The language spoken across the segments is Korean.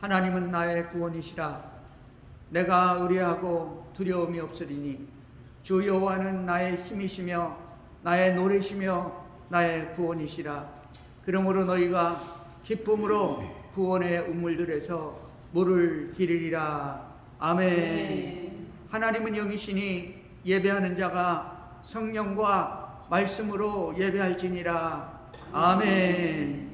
하나님은 나의 구원이시라. 내가 의뢰하고 두려움이 없으리니 주 여호와는 나의 힘이시며 나의 노래시며 나의 구원이시라. 그러므로 너희가 기쁨으로 구원의 우물들에서 물을 기르리라. 아멘. 하나님은 영이시니 예배하는 자가 성령과 말씀으로 예배할지니라. 아멘.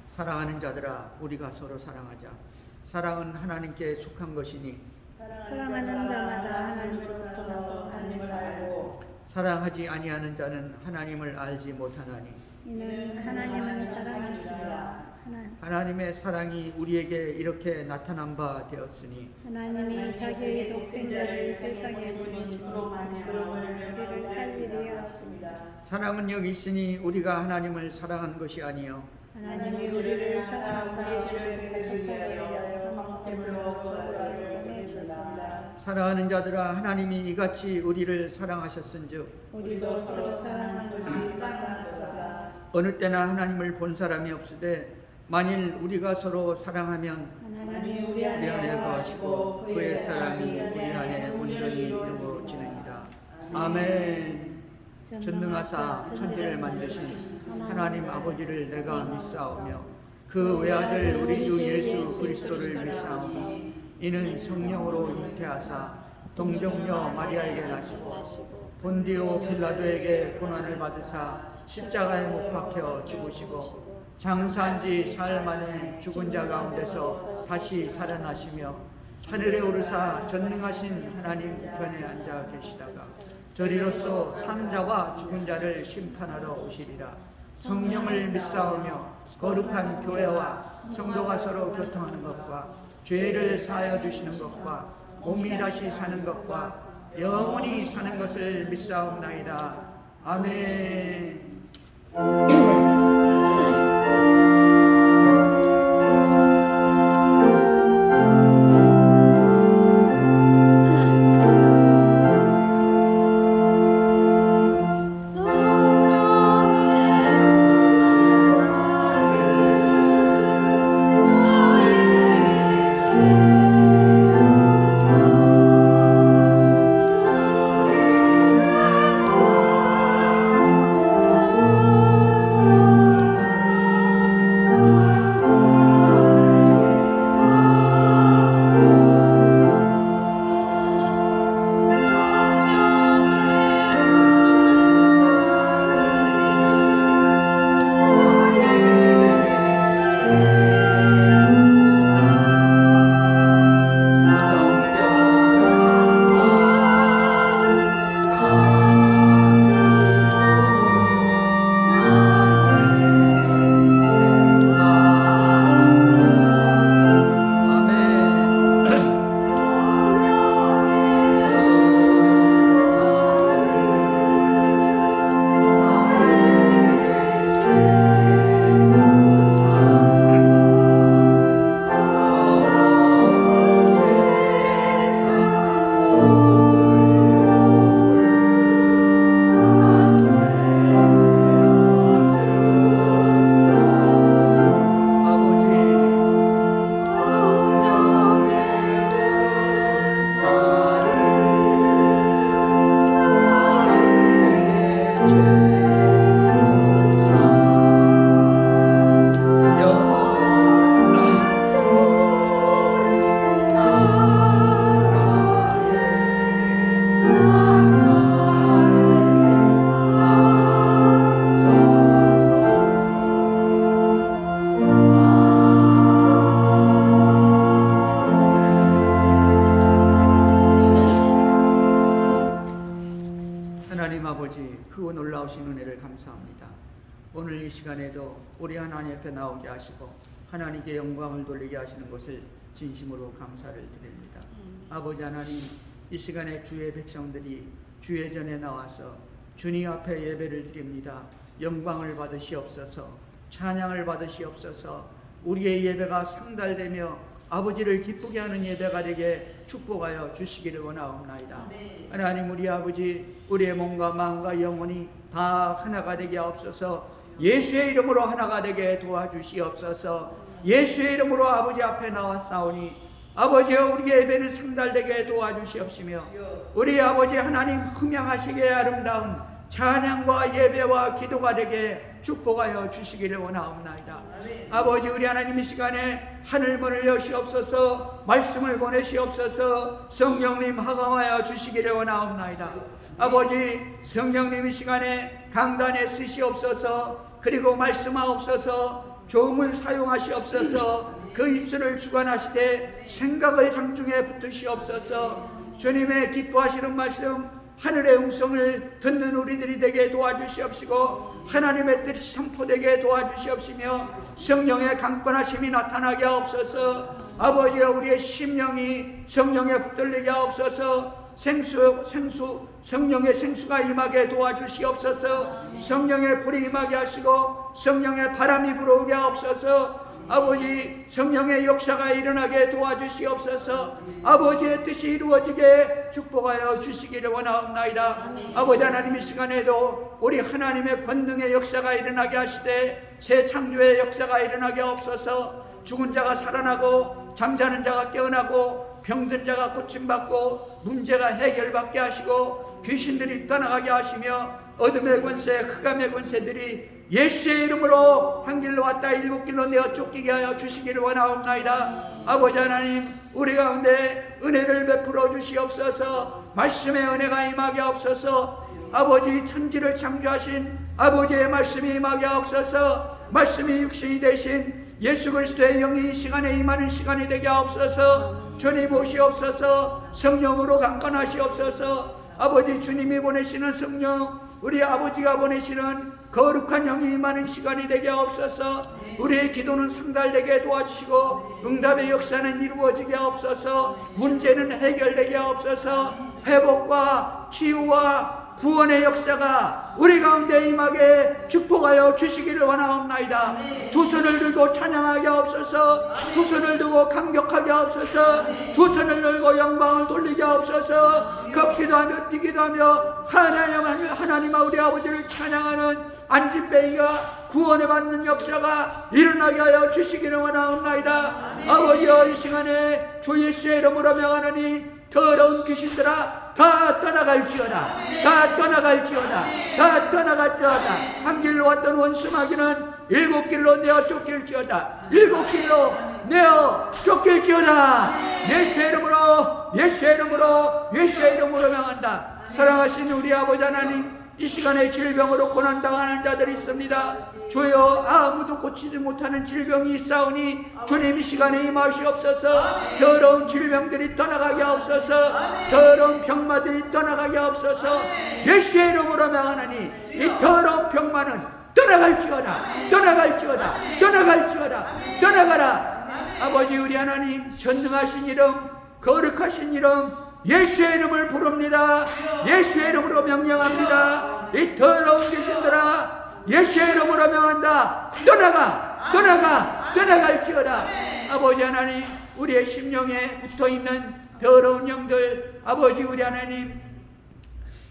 사랑하는 자들아, 우리가 서로 사랑하자. 사랑은 하나님께 속한 것이니 사랑하는 자마다 하나님으로부터 나서 하나님을 알고 사랑하지 아니하는 자는 하나님을 알지 못하나니 이는 하나님은 사랑이시라. 하나님의 사랑이 우리에게 이렇게 나타난 바 되었으니 하나님이 자기의 독생자를 세상에 보내심으로만 우리를 살리려 하십니다. 사랑은 여기 있으니 우리가 하나님을 사랑한 것이 아니요 하나님이 우리를 사랑하사 죄를 속하게 하여 한때물로 그를 보내셨습니다. 사랑하는 자들아, 하나님이 이같이 우리를 사랑하셨은즉 우리도 서로 사랑하는 것이 마땅하도다. 어느 때나 하나님을 본 사람이 없으되 만일 우리가 서로 사랑하면 하나님이 우리 우리 안에 안에 거하시고 거하시고 그의 사랑이 우리 안에 온전히 이루어지느니라. 아멘. 전능하사 천지를 만드신 하나님 아버지를 내가 믿사오며 그 외아들 우리 주 예수 그리스도를 믿사오니 이는 성령으로 잉태하사 동정녀 마리아에게 나시고 본디오 빌라도에게 고난을 받으사 십자가에 못 박혀 죽으시고 장사한 지 사흘 만에 죽은 자 가운데서 다시 살아나시며 하늘에 오르사 전능하신 하나님 편에 앉아 계시다가 저리로서 산자와 죽은 자를 심판하러 오시리라. 성령을 믿사오며 거룩한 교회와 성도가 서로 교통하는 것과 죄를 사하여 주시는 것과 몸이 다시 사는 것과 영원히 사는 것을 믿사옵나이다. 아멘. 하나님 아버지, 그 놀라우신 은혜를 감사합니다. 오늘 이 시간에도 우리 하나님 앞에 나오게 하시고 하나님께 영광을 돌리게 하시는 것을 진심으로 감사를 드립니다. 아버지 하나님, 이 시간에 주의 백성들이 주의 전에 나와서 주님 앞에 예배를 드립니다. 영광을 받으시옵소서, 찬양을 받으시옵소서. 우리의 예배가 상달되며 아버지를 기쁘게 하는 예배가 되게 축복하여 주시기를 원하옵나이다. 하나님, 우리 아버지, 우리의 몸과 마음과 영혼이 다 하나가 되게 하옵소서. 예수의 이름으로 하나가 되게 도와주시옵소서. 예수의 이름으로 아버지 앞에 나왔사오니 아버지여, 우리의 예배는 상달되게 도와주시옵시며 우리 아버지 하나님 흠양하시기에 아름다운 찬양과 예배와 기도가 되게 축복하여 주시기를 원하옵나이다. 아버지, 우리 하나님 이 시간에 하늘문을 여시옵소서, 말씀을 보내시옵소서, 성령님 하강하여 주시기를 원하옵나이다. 아버지, 성령님 이 시간에 강단에 쓰시옵소서, 그리고 말씀하옵소서, 조음을 사용하시옵소서, 그 입술을 주관하시되 생각을 장중에 붙으시옵소서. 주님의 기뻐하시는 말씀, 하늘의 음성을 듣는 우리들이 되게 도와주시옵시고 하나님의 뜻이 선포되게 도와주시옵시며 성령의 강권하심이 나타나게 하옵소서. 아버지여, 우리의 심령이 성령에 붙들리게 하옵소서. 성령의 생수가 임하게 도와주시옵소서. 성령의 불이 임하게 하시고 성령의 바람이 불어오게 하옵소서. 아버지, 성령의 역사가 일어나게 도와주시옵소서. 아버지의 뜻이 이루어지게 축복하여 주시기를 원하옵나이다. 아버지 하나님, 이 시간에도 우리 하나님의 권능의 역사가 일어나게 하시되 새 창조의 역사가 일어나게 하옵소서. 죽은 자가 살아나고 잠자는 자가 깨어나고 병든 자가 고침받고 문제가 해결받게 하시고 귀신들이 떠나가게 하시며 어둠의 권세, 흑암의 권세들이 예수의 이름으로 한 길로 왔다 일곱 길로 내어 쫓기게 하여 주시기를 원하옵나이다. 아버지 하나님, 우리 가운데 은혜를 베풀어 주시옵소서. 말씀의 은혜가 임하게 하옵소서. 아버지, 천지를 창조하신 아버지의 말씀이 임하게 하옵소서. 말씀이 육신이 되신 예수 그리스도의 영이 이 시간에 임하는 시간이 되게 하옵소서. 주님 오시옵소서. 성령으로 강건하시옵소서. 아버지 주님이 보내시는 성령, 우리 아버지가 보내시는 거룩한 영이 임하는 시간이 되게 하옵소서. 우리의 기도는 상달되게 도와주시고 응답의 역사는 이루어지게 하옵소서. 문제는 해결되게 하옵소서. 회복과 치유와 구원의 역사가 우리 가운데 임하게 축복하여 주시기를 원하옵나이다. 두 손을 들고 찬양하게 하옵소서. 두 손을 들고 감격하게 하옵소서. 두 손을 들고 영광을 돌리게 하옵소서. 걷기도 하며 뛰기도 하며 하나님 우리 아버지를 찬양하는 안진뱅이가 구원을 받는 역사가 일어나게 하여 주시기를 원하옵나이다. 아버지여, 이 시간에 주 예수의 이름으로 명하노니 더러운 귀신들아 다 떠나갈지어다. 다 떠나갈지어다. 다 떠나갈지어다. 한 길로 왔던 원수마귀는 일곱 길로 내어 쫓길지어다. 일곱 길로 내어 쫓길지어다. 예수의 이름으로, 예수의 이름으로, 예수의 이름으로 명한다. 사랑하신 우리 아버지 하나님, 이 시간에 질병으로 고난당하는 자들이 있습니다. 주여, 아무도 고치지 못하는 질병이 있사오니 주님 이 시간에 임하시옵소서. 더러운 질병들이 떠나가게 하옵소서. 더러운 병마들이 떠나가게 하옵소서. 예수의 이름으로 명하노니 이 더러운 병마는 떠나갈지어다. 떠나갈지어다. 떠나갈지어다. 떠나가라. 아버지 우리 하나님, 전능하신 이름, 거룩하신 이름, 예수의 이름을 부릅니다. 예수의 이름으로 명령합니다. 이 더러운 귀신들아, 예수의 이름으로 명한다. 떠나가, 떠나가, 떠나갈지어다. 아버지 하나님, 우리의 심령에 붙어있는 더러운 영들, 아버지 우리 하나님,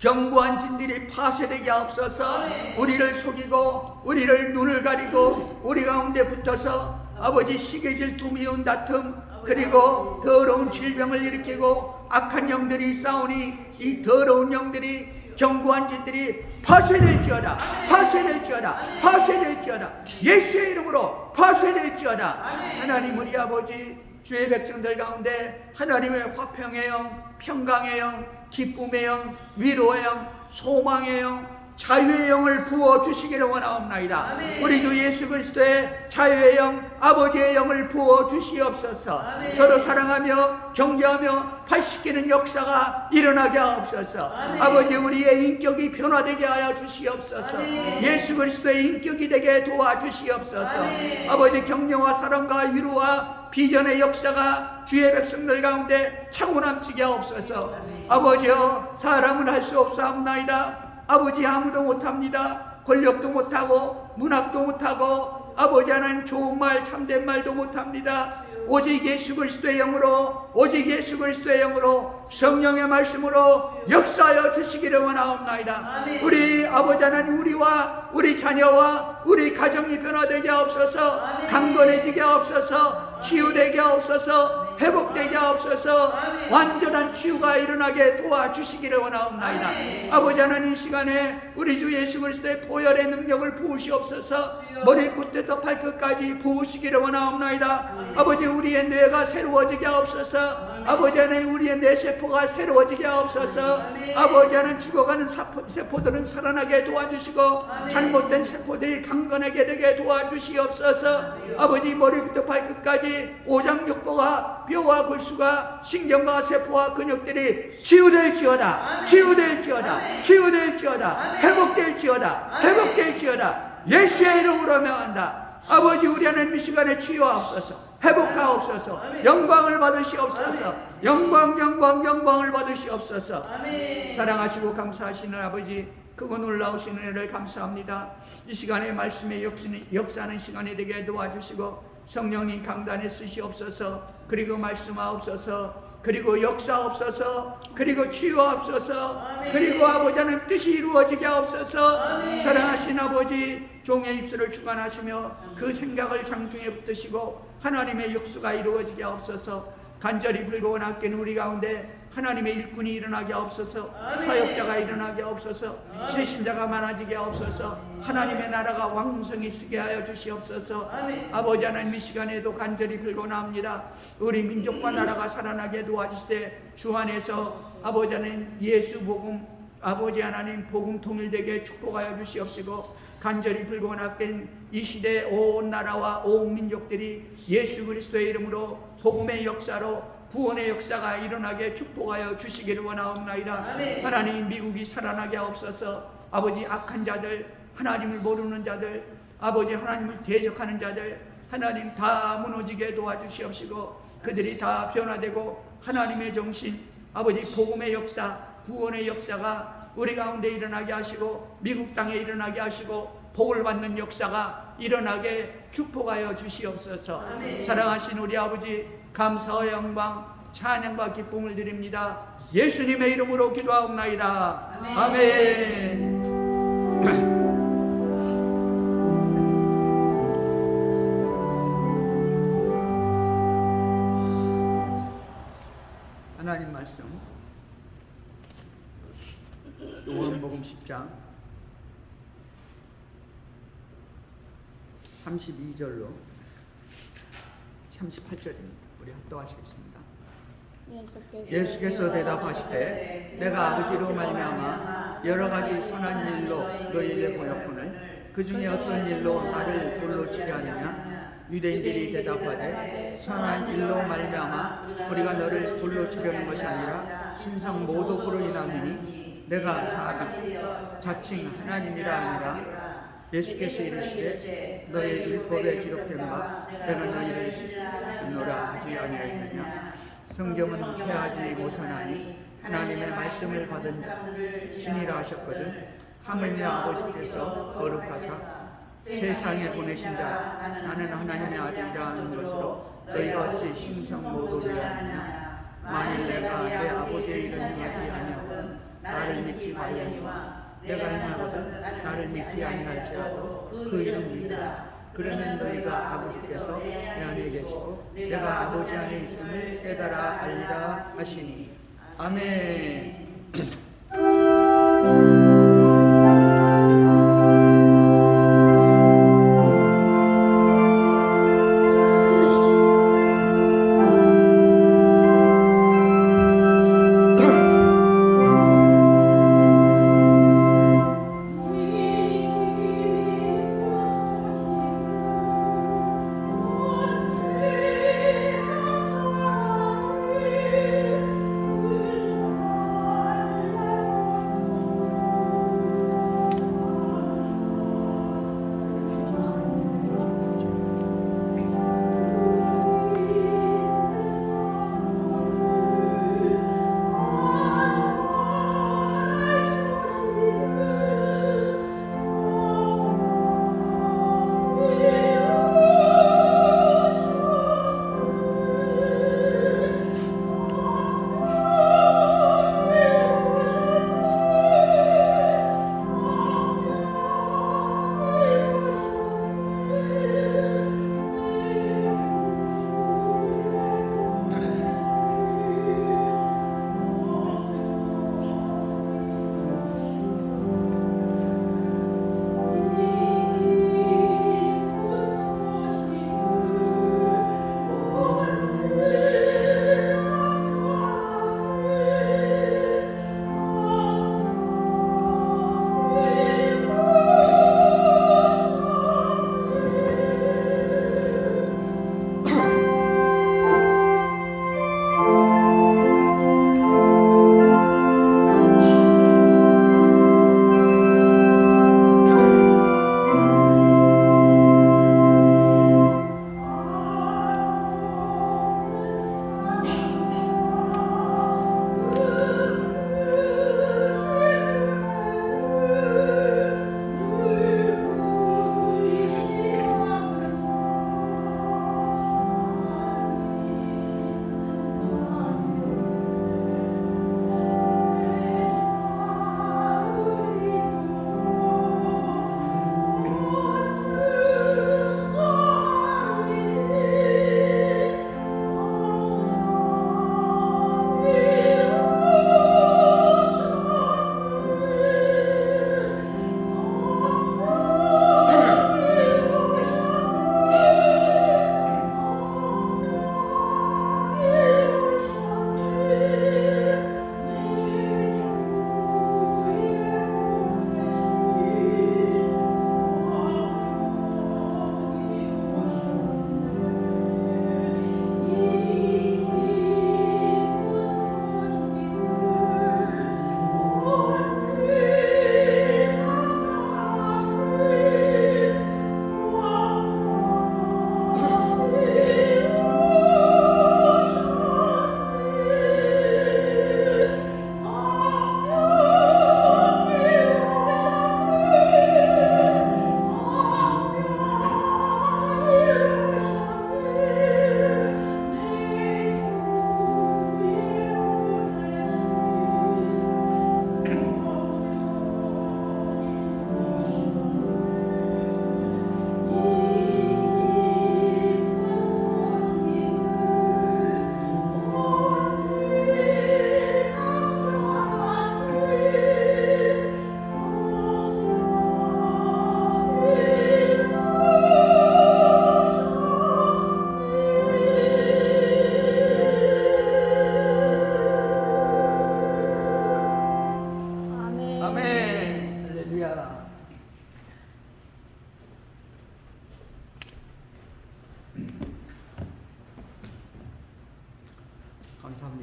견고한 진들이 파쇄되게 하옵소서. 우리를 속이고 우리를 눈을 가리고 우리 가운데 붙어서 아버지 시기질 두미운 다툼, 그리고 더러운 질병을 일으키고 악한 영들이 싸우니 이 더러운 영들이, 견고한 진들이 파쇄될지어다. 파쇄될지어다. 파쇄될지어다. 예수의 이름으로 파쇄될지어다. 하나님 우리 아버지, 주의 백성들 가운데 하나님의 화평의 영, 평강의 영, 기쁨의 영, 위로의 영, 소망의 영, 자유의 영을 부어주시기를 원하옵나이다. 우리 주 예수 그리스도의 자유의 영, 아버지의 영을 부어주시옵소서. 서로 사랑하며 경계하며 발시키는 역사가 일어나게 하옵소서. 아버지 우리의 인격이 변화되게 하여 주시옵소서. 예수 그리스도의 인격이 되게 도와주시옵소서. 아버지 격려와 사랑과 위로와 비전의 역사가 주의 백성들 가운데 차고 넘치게 하옵소서. 아버지여, 사람은 할 수 없사옵나이다. 아버지 아무도 못합니다. 권력도 못하고 문학도 못하고 아버지 하나님 좋은 말 참된 말도 못합니다. 오직 예수 그리스도의 영으로, 오직 예수 그리스도의 영으로, 성령의 말씀으로 역사하여 주시기를 원하옵나이다. 우리 아버지 하나님, 우리와 우리 자녀와 우리 가정이 변화되게 하옵소서. 강건해지게 하옵소서. 치유되게 하옵소서. 회복되게 하옵소서. 완전한 치유가 일어나게 도와주시기를 원하옵나이다. 아버지 하나님, 이 시간에 우리 주 예수 그리스도의 보혈의 능력을 부으시옵소서. 머리끝부터 발끝까지 부으시기를 원하옵나이다. 아버지, 우리의 뇌가 새로워지게 하옵소서. 아버지 하나님, 우리의 뇌세포가 새로워지게 하옵소서. 아버지 하나님, 죽어가는 세포들은 살아나게 도와주시고 잘못된 세포들이 강건하게 되게 도와주시옵소서. 아버지, 머리부터 발끝까지 오장육부가, 뼈와 골수가, 신경과 세포와 근육들이 치유될지어다. 치유될지어다. 치유될지어다. 회복될지어다. 회복될지어다. 예수의 이름으로 명한다. 아버지, 우리 하나님 이 시간에 치유하옵소서. 회복하옵소서. 영광을 받으시옵소서. 영광, 영광, 영광을 받으시옵소서. 사랑하시고 감사하시는 아버지, 그거 놀라우신 은혜를 감사합니다. 이 시간에 말씀의 역사하는 시간이 되게 도와주시고 성령님 강단에 쓰시옵소서. 그리고 말씀하옵소서. 그리고 역사하옵소서. 그리고 치유하옵소서. 그리고 아버지 하나님 뜻이 이루어지게 하옵소서. 사랑하신 아버지, 종의 입술을 주관하시며 그 생각을 장중에 붙드시고 하나님의 역수가 이루어지게 하옵소서. 간절히 불고원 아끼는 우리 가운데 하나님의 일꾼이 일어나게 하옵소서. 사역자가 일어나게 하옵소서. 세신자가 많아지게 하옵소서. 하나님의 나라가 왕성히 쓰게 하여 주시옵소서. 아버지 하나님, 이 시간에도 간절히 불고나옵니다. 우리 민족과 나라가 살아나게 도와주시되 주 안에서 아버지 하나님 예수 복음, 아버지 하나님 복음 통일되게 축복하여 주시옵시고 간절히 불고나된 이 시대 온 나라와 온 민족들이 예수 그리스도의 이름으로 복음의 역사로 구원의 역사가 일어나게 축복하여 주시기를 원하옵나이다. 하나님, 미국이 살아나게 하옵소서. 아버지, 악한 자들, 하나님을 모르는 자들, 아버지 하나님을 대적하는 자들, 하나님 다 무너지게 도와주시옵시고 그들이 다 변화되고 하나님의 정신, 아버지 복음의 역사, 구원의 역사가 우리 가운데 일어나게 하시고 미국 땅에 일어나게 하시고 복을 받는 역사가 일어나게 축복하여 주시옵소서. 사랑하신 우리 아버지, 감사와 영광, 찬양과 기쁨을 드립니다. 예수님의 이름으로 기도하옵나이다. 아멘. 하나님 말씀 요한복음 10장 32절로 38절입니다. 우리 합독하시겠습니다. 예수께서 대답하시되 내가 아버지로 말미암아 여러 가지 선한 일로 너희에게 보였거늘 그 중에 어떤 일로 나를 돌로 치게 하느냐? 유대인들이 대답하되 선한 일로 말미암아 우리가 너를 돌로 치려는 것이 아니라 신성 모독으로 인함이니 내가 사람 자칭 하나님이라 하니라. 예수께서 이르시되 너의 율법에 기록된 바 내가 너희를 듣노라 하지 아니하였느냐? 성경은 패하지 못하나니 하나님의 말씀을 받은 신이라 하셨거든. 하물며 아버지께서 거룩하사 세상에 보내신 자 나는 하나님의 아들이라 하는 것으로 너희가 어찌 신성모독이라 하느냐? 만일 내가 내 아버지의 일을 행하지 아니하고 나를 믿지 말려니와 내가 행하거든 나를 믿지 아니할지라도 그 이름 믿으라. 그러면 너희가 아버지께서 내 안에 계시고 내가 아버지 안에 있음을 깨달아 알리라 하시니. 아멘.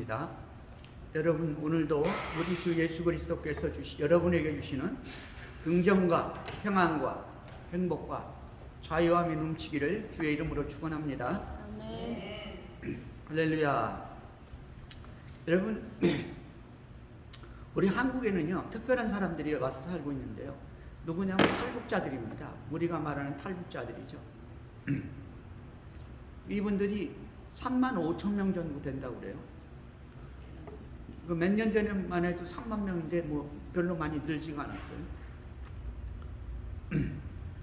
축원합니다. 여러분 오늘도 우리 주 예수 그리스도께서 여러분에게 주시는 긍정과 평안과 행복과 자유함이 넘치기를 주의 이름으로 축원합니다. 아멘. 할렐루야. 여러분 우리 한국에는요 특별한 사람들이 와서 살고 있는데요. 누구냐면 탈북자들입니다. 우리가 말하는 탈북자들이죠. 이분들이 35,000명 정도 된다고 그래요. 그 몇 년 전에만 해도 3만 명인데 뭐 별로 많이 늘지가 않았어요.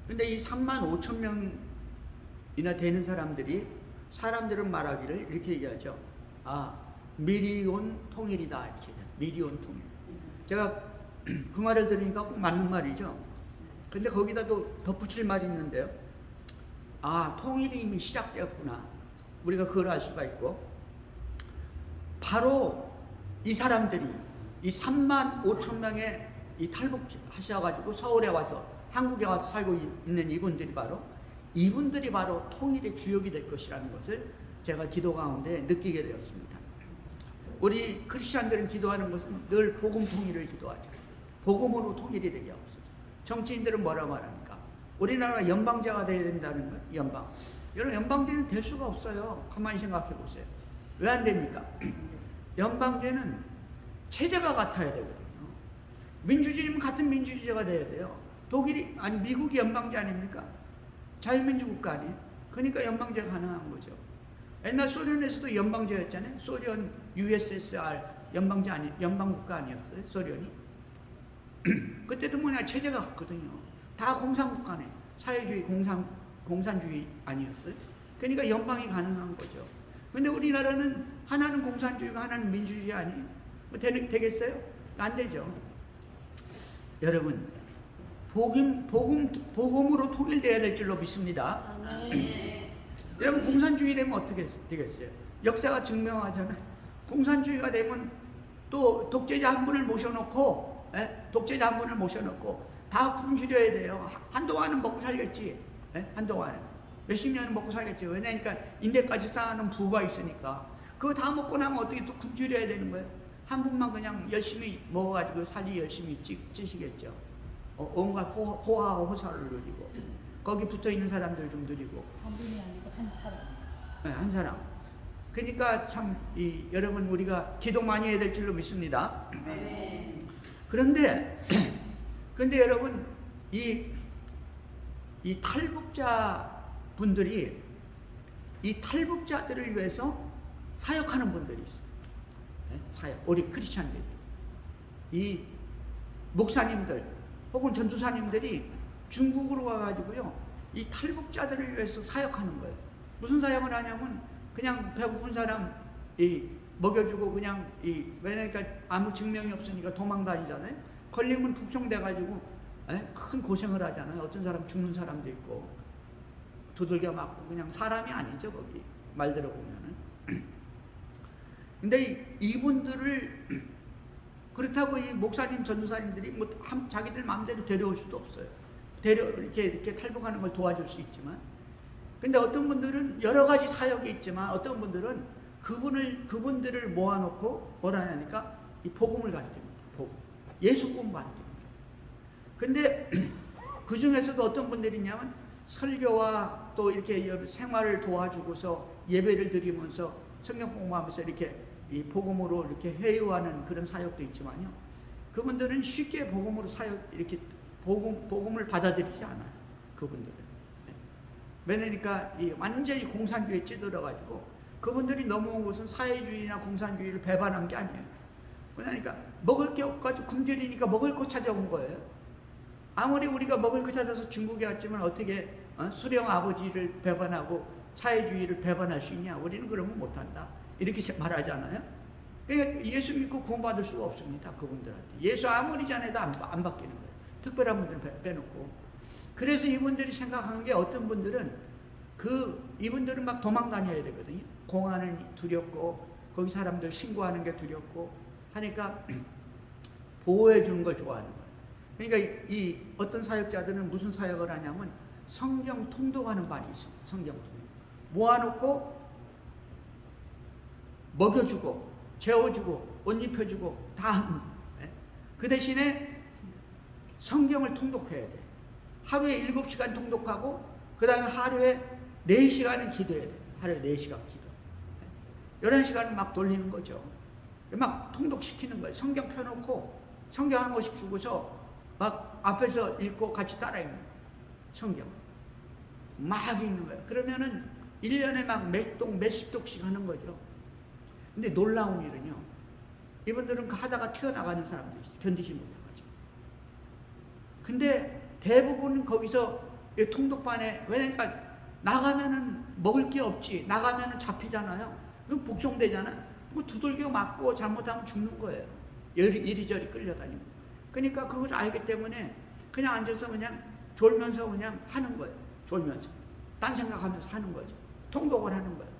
근데 이 35,000명이나 되는 사람들은 말하기를 이렇게 얘기하죠. 미리 온 통일이다. 이렇게. 미리 온 통일. 제가 그 말을 들으니까 꼭 맞는 말이죠. 근데 거기다 또 덧붙일 말이 있는데요. 통일이 이미 시작되었구나. 우리가 그걸 알 수가 있고, 바로 이 사람들이 이 35,000명의 이 탈북하셔가지고 서울에 와서 한국에 와서 살고 있는 이분들이 바로 통일의 주역이 될 것이라는 것을 제가 기도 가운데 느끼게 되었습니다. 우리 크리스천들은 기도하는 것은 늘 복음 통일을 기도하죠. 복음으로 통일이 되게 하옵소서. 정치인들은 뭐라고 말합니까? 우리나라가 연방제가 되어야 된다는 거예요. 연방. 여러분 연방제는 될 수가 없어요. 가만히 생각해 보세요. 왜 안 됩니까? 연방제는 체제가 같아야 되거든요. 민주주의는 같은 민주주의가 돼야 돼요. 미국이 연방제 아닙니까? 자유민주 국가 아니에요? 그러니까 연방제가 가능한 거죠. 옛날 소련에서도 연방제였잖아요. 소련 USSR 연방국가 아니었어요? 소련이. 그때도 체제가 같거든요. 다 공산국가네. 사회주의, 공산주의 아니었어요? 그러니까 연방이 가능한 거죠. 근데 우리나라는 하나는 공산주의가 하나는 민주주의 아니에요? 되겠어요? 안 되죠. 여러분, 복음으로 통일돼야 될 줄로 믿습니다. 여러분, 공산주의 되면 어떻게 되겠어요? 역사가 증명하잖아요. 공산주의가 되면 또 독재자 한 분을 모셔놓고 다 굶주려야 돼요. 한동안은 먹고 살겠지. 한동안은. 몇십 년은 먹고 살겠지. 왜냐니까 인대까지 쌓아놓은 부가 있으니까. 그거 다 먹고 나면 어떻게 또 굶주려야 되는 거예요? 한 분만 그냥 열심히 먹어가지고 살이 열심히 찌시겠죠. 온갖 호화와 호사를 누리고 거기 붙어있는 사람들 좀 누리고. 한 분이 아니고 한 사람. 네, 한 사람. 그러니까 참 여러분 우리가 기도 많이 해야 될 줄로 믿습니다. 네. 그런데 여러분 이 탈북자 분들이 이 탈북자들을 위해서 사역하는 분들이 있어요. 네? 사역. 우리 크리스찬들, 이 목사님들 혹은 전도사님들이 중국으로 와가지고요 이 탈북자들을 위해서 사역하는 거예요. 무슨 사역을 하냐면 그냥 배고픈 사람 먹여주고 그냥 왜냐니까 아무 증명이 없으니까 도망 다니잖아요. 걸리면 북송돼가지고 큰 고생을 하잖아요. 어떤 사람 죽는 사람도 있고 두들겨 맞고 그냥 사람이 아니죠 거기 말 들어보면은. 근데 이분들을 그렇다고 이 목사님 전도사님들이 자기들 마음대로 데려올 수도 없어요. 이렇게 탈북하는 걸 도와줄 수 있지만, 근데 어떤 분들은 여러 가지 사역이 있지만 어떤 분들은 그분들을 모아놓고 뭐라 하냐니까 이 복음을 가르칩니다. 복음. 예수님 가르칩니다. 근데 그 중에서도 어떤 분들이 있냐면 설교와 또 이렇게 생활을 도와주고서 예배를 드리면서 성경 공부하면서 이렇게 이 복음으로 이렇게 회유하는 그런 사역도 있지만요. 그분들은 쉽게 복음으로 이렇게 복음을 받아들이지 않아요. 그분들은. 왜냐니까 완전히 공산주의에 찌들어가지고 그분들이 넘어온 것은 사회주의나 공산주의를 배반한 게 아니에요. 그러니까 먹을 게 없어가지고 굶주리니까 먹을 거 찾아온 거예요. 아무리 우리가 먹을 거 찾아서 중국에 왔지만 어떻게 수령 아버지를 배반하고 사회주의를 배반할 수 있냐? 우리는 그러면 못한다. 이렇게 말하잖아요. 그러니까 예수 믿고 구원받을 수가 없습니다. 그분들한테. 예수 아무리 전해도 안 바뀌는 거예요. 특별한 분들 빼놓고. 그래서 이분들이 생각하는 게 어떤 분들은 이분들은 막 도망 다녀야 되거든요. 공안은 두렵고 거기 사람들 신고하는 게 두렵고 하니까 보호해 주는 걸 좋아하는 거예요. 그러니까 이 어떤 사역자들은 무슨 사역을 하냐면 성경 통독하는 반이 있습니다. 성경 통독. 모아놓고 먹여주고 재워주고 옷 입혀주고 다 하는. 그 대신에 성경을 통독해야 돼. 하루에 7시간 통독하고 그 다음에 하루에 4시간은 기도해야 돼. 하루에 4시간 기도. 11시간은 막 돌리는 거죠. 막 통독시키는 거예요. 성경 펴놓고 성경 한 권씩 주고서 막 앞에서 읽고 같이 따라 읽는 거예요. 성경 막 읽는 거예요. 그러면은 1년에 막 몇 동, 몇십 독씩 하는 거죠. 근데 놀라운 일은요, 이분들은 그 하다가 튀어나가는 사람들이 있어요. 견디지 못해가지고. 근데 대부분 거기서 이 통독반에, 왜냐니까 나가면은 먹을 게 없지, 나가면은 잡히잖아요. 그럼 북송되잖아요. 뭐 두들겨 맞고 잘못하면 죽는 거예요. 이리저리 끌려다니고. 그러니까 그걸 알기 때문에 그냥 앉아서 그냥 졸면서 그냥 하는 거예요. 졸면서. 딴 생각하면서 하는 거죠. 통독을 하는 거예요.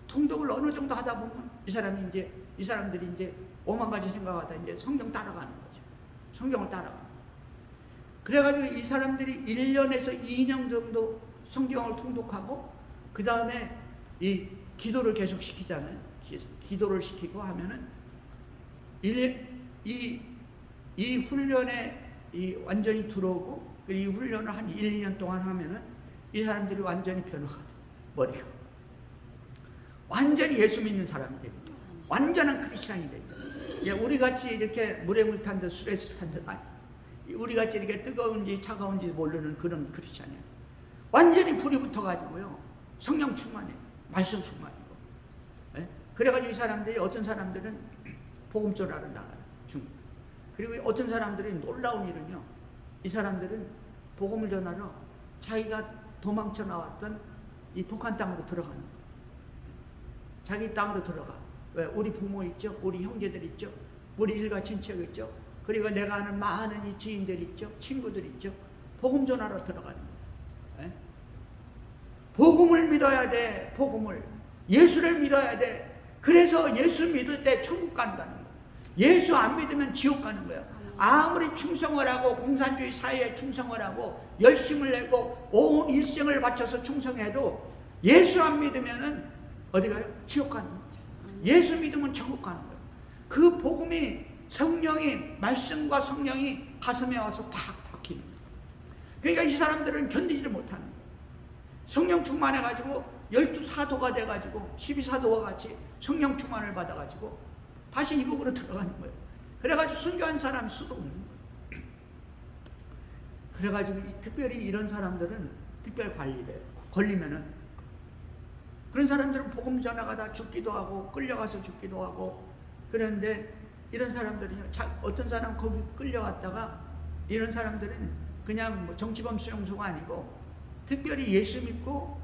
통독을 어느 정도 하다 보면 이 사람들이 이제 5만 가지 생각하다 이제 성경 따라가는 거죠. 성경을 따라가는 거예요. 그래가지고 이 사람들이 1년에서 2년 정도 성경을 통독하고 그 다음에 이 기도를 계속 시키잖아요. 기도를 시키고 하면은 이 훈련에 완전히 들어오고 이 훈련을 한 1, 2년 동안 하면은 이 사람들이 완전히 변화가 돼. 머리가 완전히 예수 믿는 사람이 됩니다. 완전한 크리스찬이 됩니다. 예, 우리 같이 이렇게 물에 물 탄 듯 술에 술 탄 듯 아니, 우리 같이 이렇게 뜨거운지 차가운지 모르는 그런 크리스찬이에요. 완전히 불이 붙어가지고요, 성령 충만해, 말씀 충만이고. 예? 그래가지고 이 사람들이, 어떤 사람들은 복음 전하러 나가요. 그리고 어떤 사람들이 놀라운 일은요, 이 사람들은 복음을 전하러 자기가 도망쳐 나왔던 이 북한 땅으로 들어가는 거예요. 자기 땅으로 들어가. 왜? 우리 부모 있죠, 우리 형제들 있죠, 우리 일가 친척 있죠, 그리고 내가 아는 많은 이 지인들 있죠, 친구들 있죠. 복음 전하러 들어가는 거예요. 예? 복음을 믿어야 돼. 복음을, 예수를 믿어야 돼. 그래서 예수 믿을 때 천국 간다는 거예요. 예수 안 믿으면 지옥 가는 거예요. 아무리 충성을 하고 공산주의 사회에 충성을 하고 열심을 내고 온 일생을 바쳐서 충성해도 예수 안 믿으면은 어디 가요? 지옥 가는 거예요. 예수 믿으면 천국 가는 거예요. 그 복음이, 성령이, 말씀과 성령이 가슴에 와서 팍 박히는 거예요. 그러니까 이 사람들은 견디지를 못하는 거예요. 성령 충만해가지고 12사도가 돼가지고 12사도와 같이 성령 충만을 받아가지고 다시 이북으로 들어가는 거예요. 그래가지고 순교한 사람 수도 없는 거예요. 그래가지고 특별히 이런 사람들은 특별 관리를 해요. 걸리면은 그런 사람들은 복음 전하가다 죽기도 하고 끌려가서 죽기도 하고. 그런데 이런 사람들은요, 어떤 사람 거기 끌려갔다가 이런 사람들은 그냥 뭐 정치범 수용소가 아니고 특별히 예수 믿고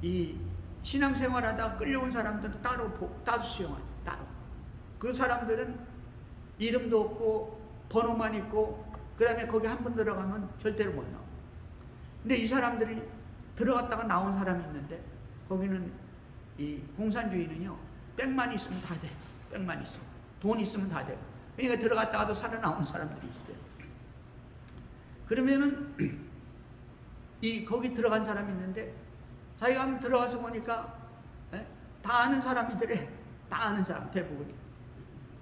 이 신앙생활하다 끌려온 사람들은 따로 수용하죠. 따로. 그 사람들은 이름도 없고 번호만 있고 그 다음에 거기 한 번 들어가면 절대로 못 나와. 근데 이 사람들이 들어갔다가 나온 사람이 있는데 거기는 이 공산주의는요, 백만 있으면 다 돼. 백만 있으면, 돈 있으면 다 돼. 그러니까 들어갔다가도 살아나온 사람들이 있어요. 그러면은 거기 들어간 사람이 있는데 자기가 한번 들어가서 보니까 다 아는 사람이더래. 다 아는 사람 대부분이.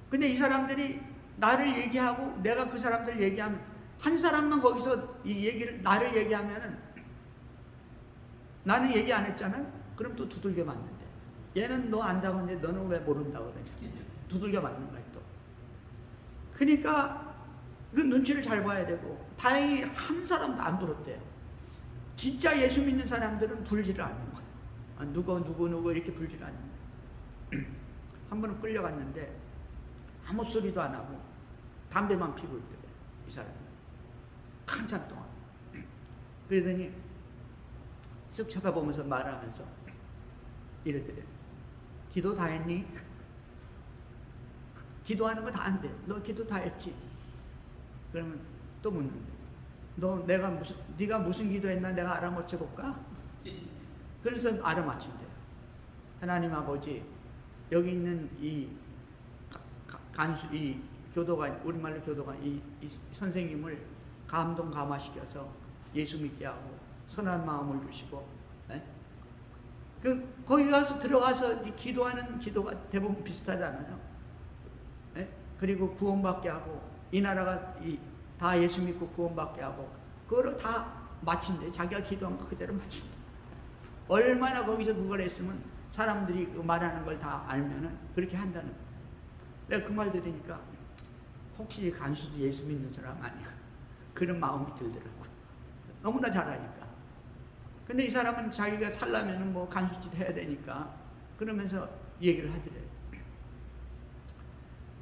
근데 이 사람들이 나를 얘기하고 내가 그 사람들 얘기하면, 한 사람만 거기서 이 얘기를, 나를 얘기하면은 나는 얘기 안 했잖아요. 그럼 또 두들겨 맞는데, 얘는 너 안다고 하는데 너는 왜 모른다고 그러냐. 두들겨 맞는 거야 또. 그러니까 그 눈치를 잘 봐야 되고. 다행히 한 사람도 안 불었대요. 진짜 예수 믿는 사람들은 불지를 않는 거예요. 누구 이렇게 불지를 않는 거예요. 한 번은 끌려갔는데 아무 소리도 안 하고 담배만 피고 있더래요, 이 사람이. 한참 동안. 그러더니 쓱 쳐다보면서 말하면서 이러더래요. 기도 다 했니? 기도하는 거 다 안 돼. 너 기도 다 했지? 그러면 또 묻는데, 네가 무슨 기도했나 내가 알아맞혀 볼까? 그래서 알아맞힌대요. 하나님 아버지, 여기 있는 이 교도관, 우리말로 교도관, 이 선생님을 감동감화시켜서 예수 믿게 하고 선한 마음을 주시고, 거기 가서 들어가서 이 기도하는 기도가 대부분 비슷하잖아요. 예? 그리고 구원받게 하고 이 나라가 다 예수 믿고 구원받게 하고 그거를 다 마친대. 자기가 기도한 거 그대로 마친대. 얼마나 거기서 그걸 했으면 사람들이 그 말하는 걸 다 알면은 그렇게 한다는 거예요. 내가 그 말 들으니까 혹시 간수도 예수 믿는 사람 아니야? 그런 마음이 들더라고요. 너무나 잘하니까. 근데 이 사람은 자기가 살려면은 뭐 간수짓 해야 되니까 그러면서 얘기를 하더래요.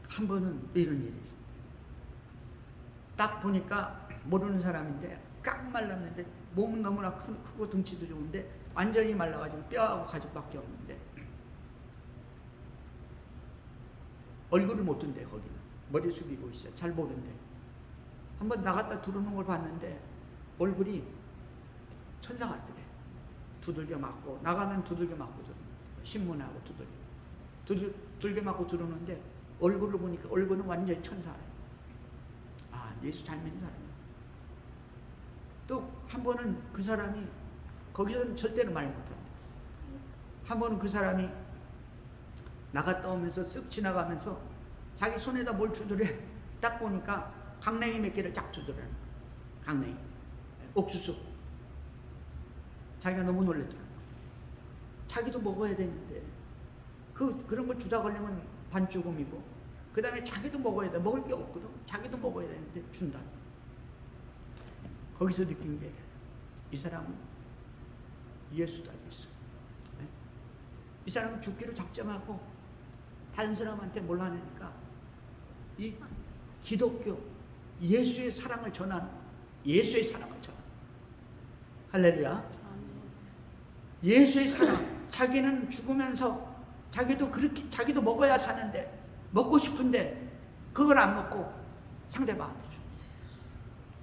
한 번은 이런 일이 있었어요. 딱 보니까 모르는 사람인데 깡 말랐는데 몸은 너무나 크고 등치도 좋은데 완전히 말라가지고 뼈하고 가죽밖에 없는데 얼굴을 못 든대. 거기는 머리 숙이고 있어요. 잘 보는데 한번 나갔다 들어오는 걸 봤는데 얼굴이 천사 같더래. 두들겨 맞고 나가면 두들겨 맞고 들어오는 신문하고 두들겨 맞고 들어오는데 얼굴을 보니까 얼굴은 완전히 천사예요. 아, 예수 잘 믿는 사람이야. 또 한 번은 그 사람이 거기서는 절대로 말 못한다. 한 번은 그 사람이 나갔다 오면서 쓱 지나가면서 자기 손에다 뭘 주더래. 딱 보니까 강냉이 몇 개를 쫙 주더래. 강냉이 옥수수. 자기가 너무 놀랬더라. 자기도 먹어야 되는데 그런 걸 주다 걸리면 반죽음이고 그 다음에 자기도 먹어야 돼. 먹을 게 없거든. 자기도 먹어야 되는데 준다. 거기서 느낀 게 이 사람은 예수다. 예수. 이 사람은 죽기로 작정하고 다른 사람한테 몰라내니까 이 기독교 예수의 사랑을 전하는 예수의 사랑을 전하는 할렐루야. 예수의 사랑. 자기는 죽으면서 자기도 먹어야 사는데 먹고 싶은데 그걸 안 먹고 상대방한테 줘.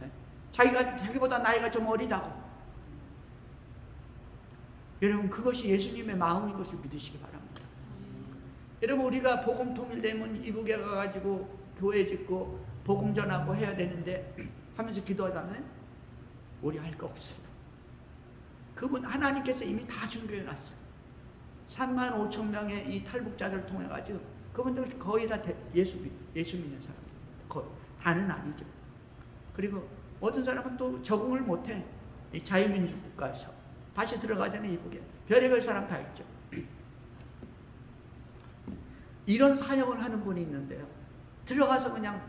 네? 자기보다 나이가 좀 어리다고. 여러분 그것이 예수님의 마음인 것을 믿으시기 바랍니다. 여러분 우리가 복음 통일되면 이북에 가가지고 교회 짓고 복음 전하고 해야 되는데 하면서 기도하다면 우리 할 거 없어요. 그분 하나님께서 이미 다 준비해 놨어요. 3만 5천 명의 이 탈북자들을 통해 가지고 그분들 거의 다 예수 믿는 사람입니다. 거의 다는 아니죠. 그리고 어떤 사람은 또 적응을 못해. 이 자유민주 국가에서 다시 들어가자니 이북에 별의별 사람 다 있죠. 이런 사역을 하는 분이 있는데요. 들어가서 그냥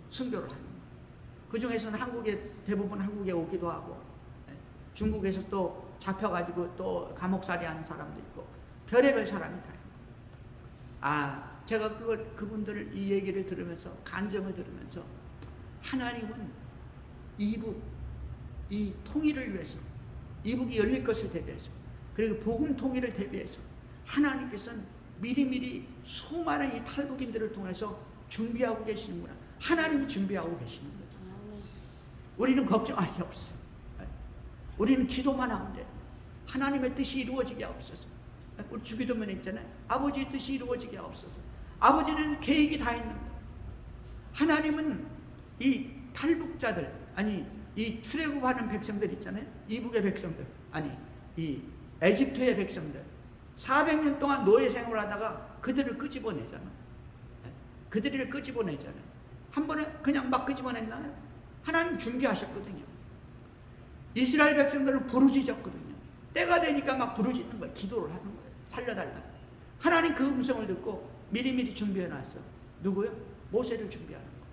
순교를 합니다. 그 중에서는 대부분 한국에 오기도 하고 중국에서 또 잡혀가지고 또 감옥살이 하는 사람도 있고 별의별 사람이 다 있습니다. 제가 그분들 이 얘기를 들으면서 간증을 들으면서 하나님은 이북 이 통일을 위해서 이북이 열릴 것을 대비해서 그리고 복음 통일을 대비해서 하나님께서는 미리미리 수많은 이 탈북인들을 통해서 준비하고 계시는구나. 하나님이 준비하고 계시는 거예요. 우리는 걱정할 게 없어. 우리는 기도만 하면 돼. 하나님의 뜻이 이루어지게 하옵소서. 우리 주기도문에 있잖아요. 아버지의 뜻이 이루어지게 하옵소서. 아버지는 계획이 다 있는 거예요. 하나님은 이 탈북자들 이 출애굽하는 백성들 있잖아요. 이북의 백성들 이 에집트의 백성들 400년 동안 노예 생활을 하다가 그들을 끄집어내잖아. 그들을 끄집어내잖아요. 한 번에 그냥 막 끄집어냈나요? 하나님 준비하셨거든요. 이스라엘 백성들은 부르짖었거든요. 때가 되니까 막 부르짖는 거예요. 기도를 하는 거예요. 살려달라. 하나님 그 음성을 듣고 미리미리 준비해놨어. 누구요? 모세를 준비하는 거예요.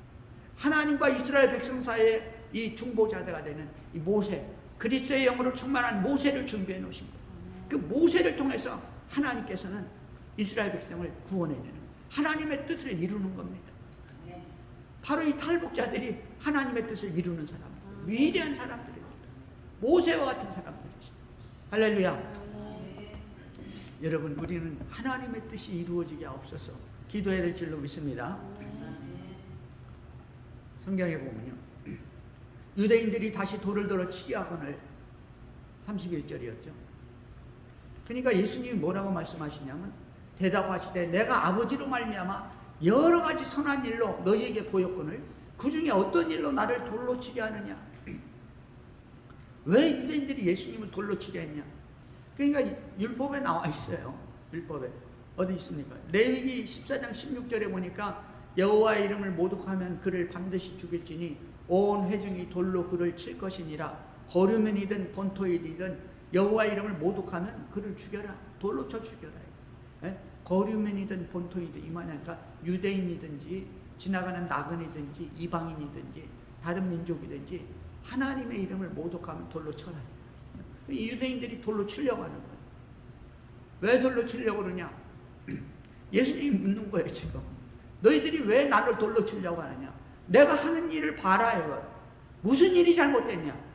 하나님과 이스라엘 백성 사이에 이 중보자가 되는 이 모세, 그리스도의 영으로 충만한 모세를 준비해 놓으신 거예요. 그 모세를 통해서 하나님께서는 이스라엘 백성을 구원해내는 거예요. 하나님의 뜻을 이루는 겁니다. 바로 이 탈북자들이 하나님의 뜻을 이루는 사람들, 위대한 사람들입니다. 모세와 같은 사람들이죠. 할렐루야. 여러분 우리는 하나님의 뜻이 이루어지게 하옵소서 기도해야 될 줄로 믿습니다. 성경에 보면요, 유대인들이 다시 돌을 들어 치게 하거늘 31절이었죠. 그러니까 예수님이 뭐라고 말씀하시냐면 대답하시되 내가 아버지로 말미암아 여러 가지 선한 일로 너희에게 보였거늘 그 중에 어떤 일로 나를 돌로 치게 하느냐. 왜 유대인들이 예수님을 돌로 치게 했냐? 그러니까 율법에 나와 있어요. 율법에 어디 있습니까? 레위기 14장 16절에 보니까 여호와의 이름을 모독하면 그를 반드시 죽일지니 온 회중이 돌로 그를 칠 것이니라. 거류면이든 본토이든 여호와의 이름을 모독하면 그를 죽여라. 돌로 쳐 죽여라. 예? 거류면이든 본토이든 이만하니까 유대인이든지 지나가는 나그네든지 이방인이든지 다른 민족이든지 하나님의 이름을 모독하면 돌로 쳐라. 이 유대인들이 돌로 치려고 하는 거예요. 왜 돌로 치려고 그러냐? 예수님이 묻는 거예요. 지금 너희들이 왜 나를 돌로 치려고 하느냐? 내가 하는 일을 봐라 이거. 무슨 일이 잘못됐냐?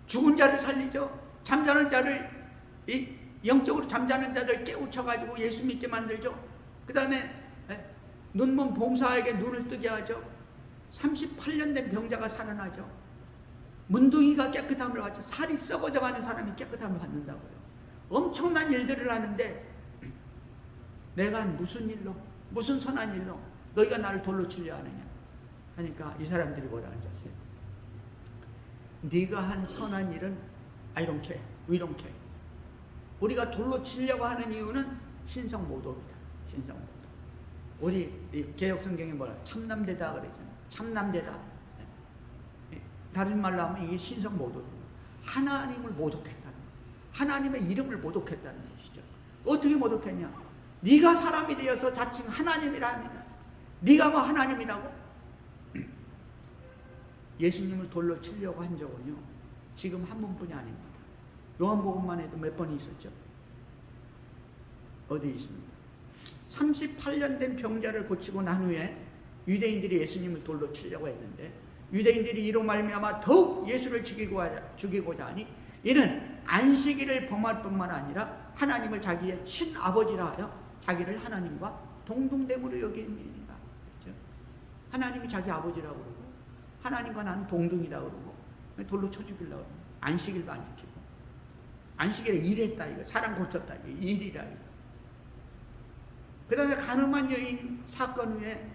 죽은 자를 살리죠. 잠자는 자를, 영적으로 잠자는 자를 깨우쳐가지고 예수 믿게 만들죠. 그 다음에 눈먼 봉사에게 눈을 뜨게 하죠. 38년 된 병자가 살아나죠. 문둥이가 깨끗함을 받죠. 살이 썩어져가는 사람이 깨끗함을 받는다고요. 엄청난 일들을 하는데 내가 무슨 일로, 무슨 선한 일로 너희가 나를 돌로 치려 하느냐 하니까 이 사람들이 뭐라 하는지 아세요? 네가 한 선한 일은 I don't care, we don't care. 우리가 돌로 치려고 하는 이유는 신성모독이다. 신성모독. 우리 개혁성경에 뭐라 참남되다 그러잖아요. 참남되다. 다른 말로 하면 이게 신성모독입니다. 하나님을 모독했다는 거예요. 하나님의 이름을 모독했다는 것이죠. 어떻게 모독했냐? 네가 사람이 되어서 자칭 하나님이라 하느냐? 네가 뭐 하나님이라고? 예수님을 돌로 치려고 한 적은요, 지금 한 번뿐이 아닙니다. 요한복음만 해도 몇 번이 있었죠. 어디 있습니까? 38년 된 병자를 고치고 난 후에 유대인들이 예수님을 돌로 치려고 했는데 유대인들이 이로 말미암아 더욱 예수를 죽이고자 하니 이는 안식일을 범할 뿐만 아니라 하나님을 자기의 친아버지라 하여 자기를 하나님과 동등됨으로 여기니라. 그렇죠? 하나님이 자기 아버지라고 그러고 하나님과 나는 동등이라고 그러고 돌로 쳐 죽이려고 그러고 안식일도 안 지키고 안식일에 일했다 이거. 사람 고쳤다 이거. 일이라 이거. 그 다음에 가늠한 여인 사건 후에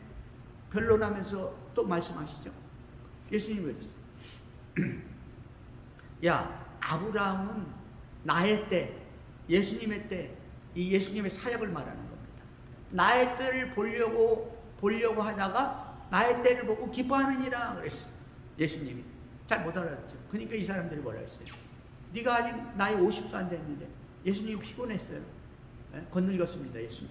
변론하면서 또 말씀하시죠. 예수님이 그랬어요. 야, 아브라함은 나의 때, 예수님의 때, 이 예수님의 사역을 말하는 겁니다. 나의 때를 보려고 하다가 나의 때를 보고 기뻐하느니라 그랬어요. 예수님이. 잘 못 알아듣죠. 그러니까 이 사람들이 뭐라 했어요? 네가 아직 나이 50도 안 됐는데 예수님이 피곤했어요. 네? 건늙었습니다. 예수님.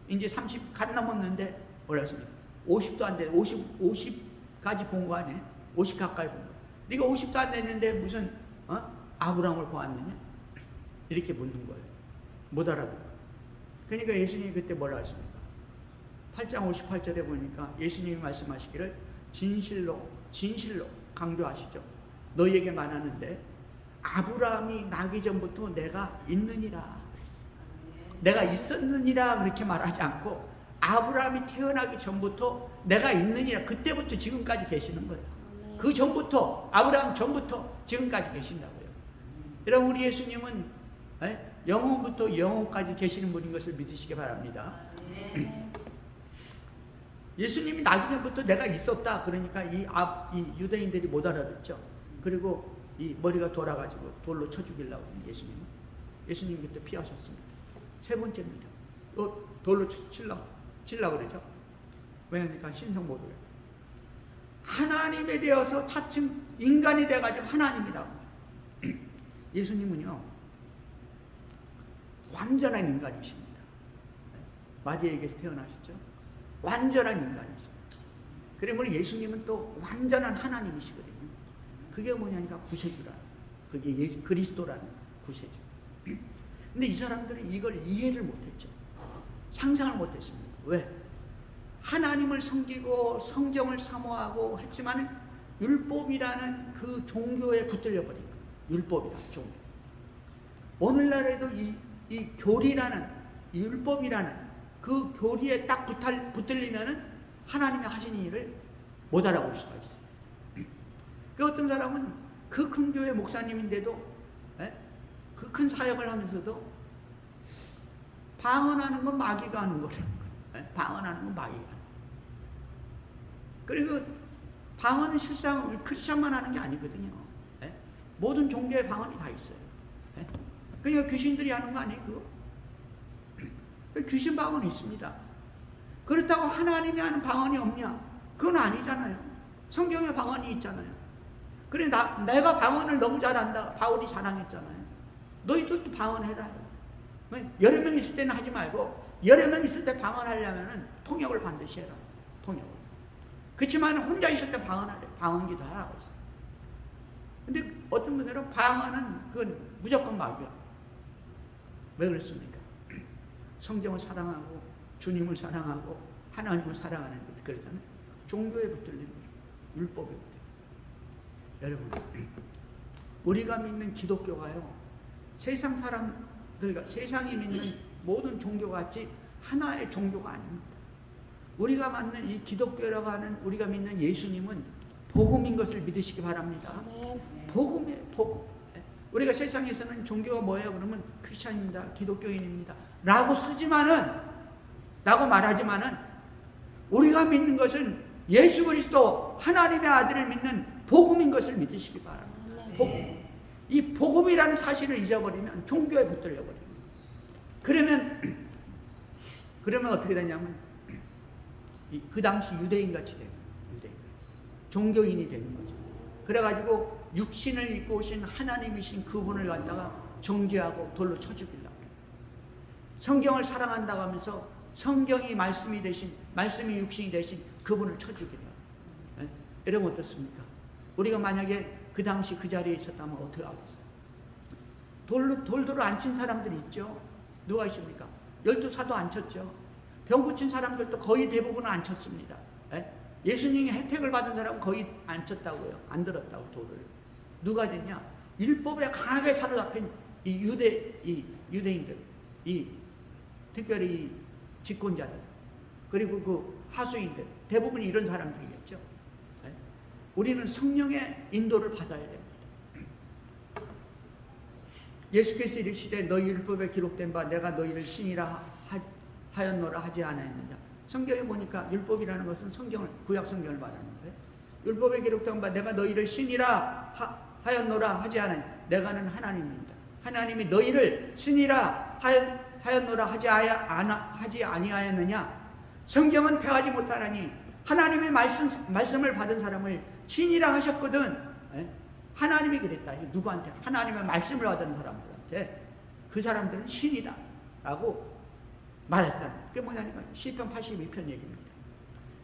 이제 30 갓 넘었는데 뭐라 했습니까? 50도 안 돼. 50까지 본 거 아니에요? 50 가까이 본 거. 네가 50도 안 됐는데 무슨 아브라함을 보았느냐? 이렇게 묻는 거예요. 못 알아듣고. 그러니까 예수님이 그때 뭐라 하십니까? 8장 58절에 보니까 예수님이 말씀하시기를 진실로 강조하시죠. 너희에게 말하는데 아브라함이 나기 전부터 내가 있느니라. 내가 있었느니라 그렇게 말하지 않고 아브라함이 태어나기 전부터 내가 있느니라. 그때부터 지금까지 계시는 거예요. 그 전부터, 아브라함 전부터 지금까지 계신다고요. 여러분, 우리 예수님은 영혼부터 영혼까지 계시는 분인 것을 믿으시기 바랍니다. 예수님이 나기 전부터 내가 있었다. 그러니까 이 유대인들이 못 알아듣죠. 그리고 이 머리가 돌아가지고 돌로 쳐 죽이려고 예수님 그때 피하셨습니다. 세 번째입니다. 돌로 치려고 그러죠. 왜냐니까 신성모독이에요. 하나님에 대해서 차츰 인간이 돼가지고 하나님이라고. 예수님은요 완전한 인간이십니다. 마리아에게서 태어나셨죠. 완전한 인간이십니다. 그러면 예수님은 또 완전한 하나님이시거든요. 그게 뭐냐니까 구세주라. 그게 그리스도라는 구세주. 근데 이 사람들은 이걸 이해를 못했죠. 상상을 못했습니다. 왜? 하나님을 섬기고 성경을 사모하고 했지만 율법이라는 그 종교에 붙들려 버린 거예요. 율법이라는 종교. 오늘날에도 이 교리라는 율법이라는 그 교리에 딱 붙들리면은 하나님이 하신 일을 못 알아볼 수가 있어요. 그 어떤 사람은 그 큰 교회 목사님인데도 그 큰 사역을 하면서도 방언하는 건 마귀가 하는 거라는 거예요. 방언하는 건 마귀가 하는 거예요. 그리고 방언은 실상 크리스찬만 하는 게 아니거든요. 모든 종교의 방언이 다 있어요. 그러니까 귀신들이 하는 거 아니에요, 그거? 귀신 방언이 있습니다. 그렇다고 하나님이 하는 방언이 없냐? 그건 아니잖아요. 성경에 방언이 있잖아요. 그래, 내가 방언을 너무 잘한다. 바울이 자랑했잖아요. 너희들도 방언해라. 여러 명 있을 때는 하지 말고, 여러 명 있을 때 방언하려면 통역을 반드시 해라. 통역을. 그렇지만 혼자 있을 때 방언하래. 방언기도 하라고 했어요. 근데 어떤 분들은 방언은 그건 무조건 말이야. 왜 그렇습니까? 성경을 사랑하고 주님을 사랑하고 하나님을 사랑하는 것 그러잖아요. 종교에 붙들리는 거죠. 율법에 붙들리는 거죠. 여러분, 우리가 믿는 기독교가요, 세상 사람들과 세상이 믿는 모든 종교 같이 하나의 종교가 아닙니다. 우리가 믿는 이 기독교라고 하는 우리가 믿는 예수님은 복음인 것을 믿으시기 바랍니다. 복음이에요, 복음. 우리가 세상에서는 종교가 뭐예요? 그러면 크리스찬입니다, 기독교인입니다 라고 라고 말하지만은 우리가 믿는 것은 예수 그리스도 하나님의 아들을 믿는 복음인 것을 믿으시기 바랍니다. 복음. 이 복음이라는 사실을 잊어버리면 종교에 붙들려 버립니다. 그러면 어떻게 되냐면 그 당시 유대인같이 되는 거예요. 유대인같이. 종교인이 되는 거죠. 그래가지고 육신을 입고 오신 하나님이신 그분을 갖다가 정죄하고 돌로 쳐 죽이려고 해요. 성경을 사랑한다고 하면서 성경이 말씀이 육신이 되신 그분을 쳐 죽이려고 해요. 여러분 어떻습니까? 우리가 만약에 그 당시 그 자리에 있었다면 어떻게 하겠어요? 돌도로 안 친 사람들이 있죠. 누가 있습니까? 12사도 안 쳤죠. 병 고친 사람들도 거의 대부분은 안 쳤습니다. 예수님이 혜택을 받은 사람은 거의 안 쳤다고요. 안 들었다고 돌을. 누가 됐냐? 율법에 강하게 사로잡힌 이 유대인들, 특별히 집권자들, 그리고 그 하수인들, 대부분이 이런 사람들이겠죠. 우리는 성령의 인도를 받아야 됩니다. 예수께서 이르시되 너희 율법에 기록된 바 내가 너희를 신이라 하였노라 하지 않았느냐. 성경에 보니까 율법이라는 것은 구약 성경을 말하는데, 율법에 기록된 바 내가 너희를 신이라 하였노라 하지 않았느냐. 내가는 하나님입니다. 하나님이 너희를 신이라 하였노라 하지 아니하였느냐. 성경은 폐하지 못하나니 하나님의 말씀을 받은 사람을 신이라 하셨거든. 하나님이 그랬다. 누구한테? 하나님의 말씀을 받은 사람들한테 그 사람들은 신이다 라고 말했다. 그게 뭐냐니까 시편 82편 얘기입니다.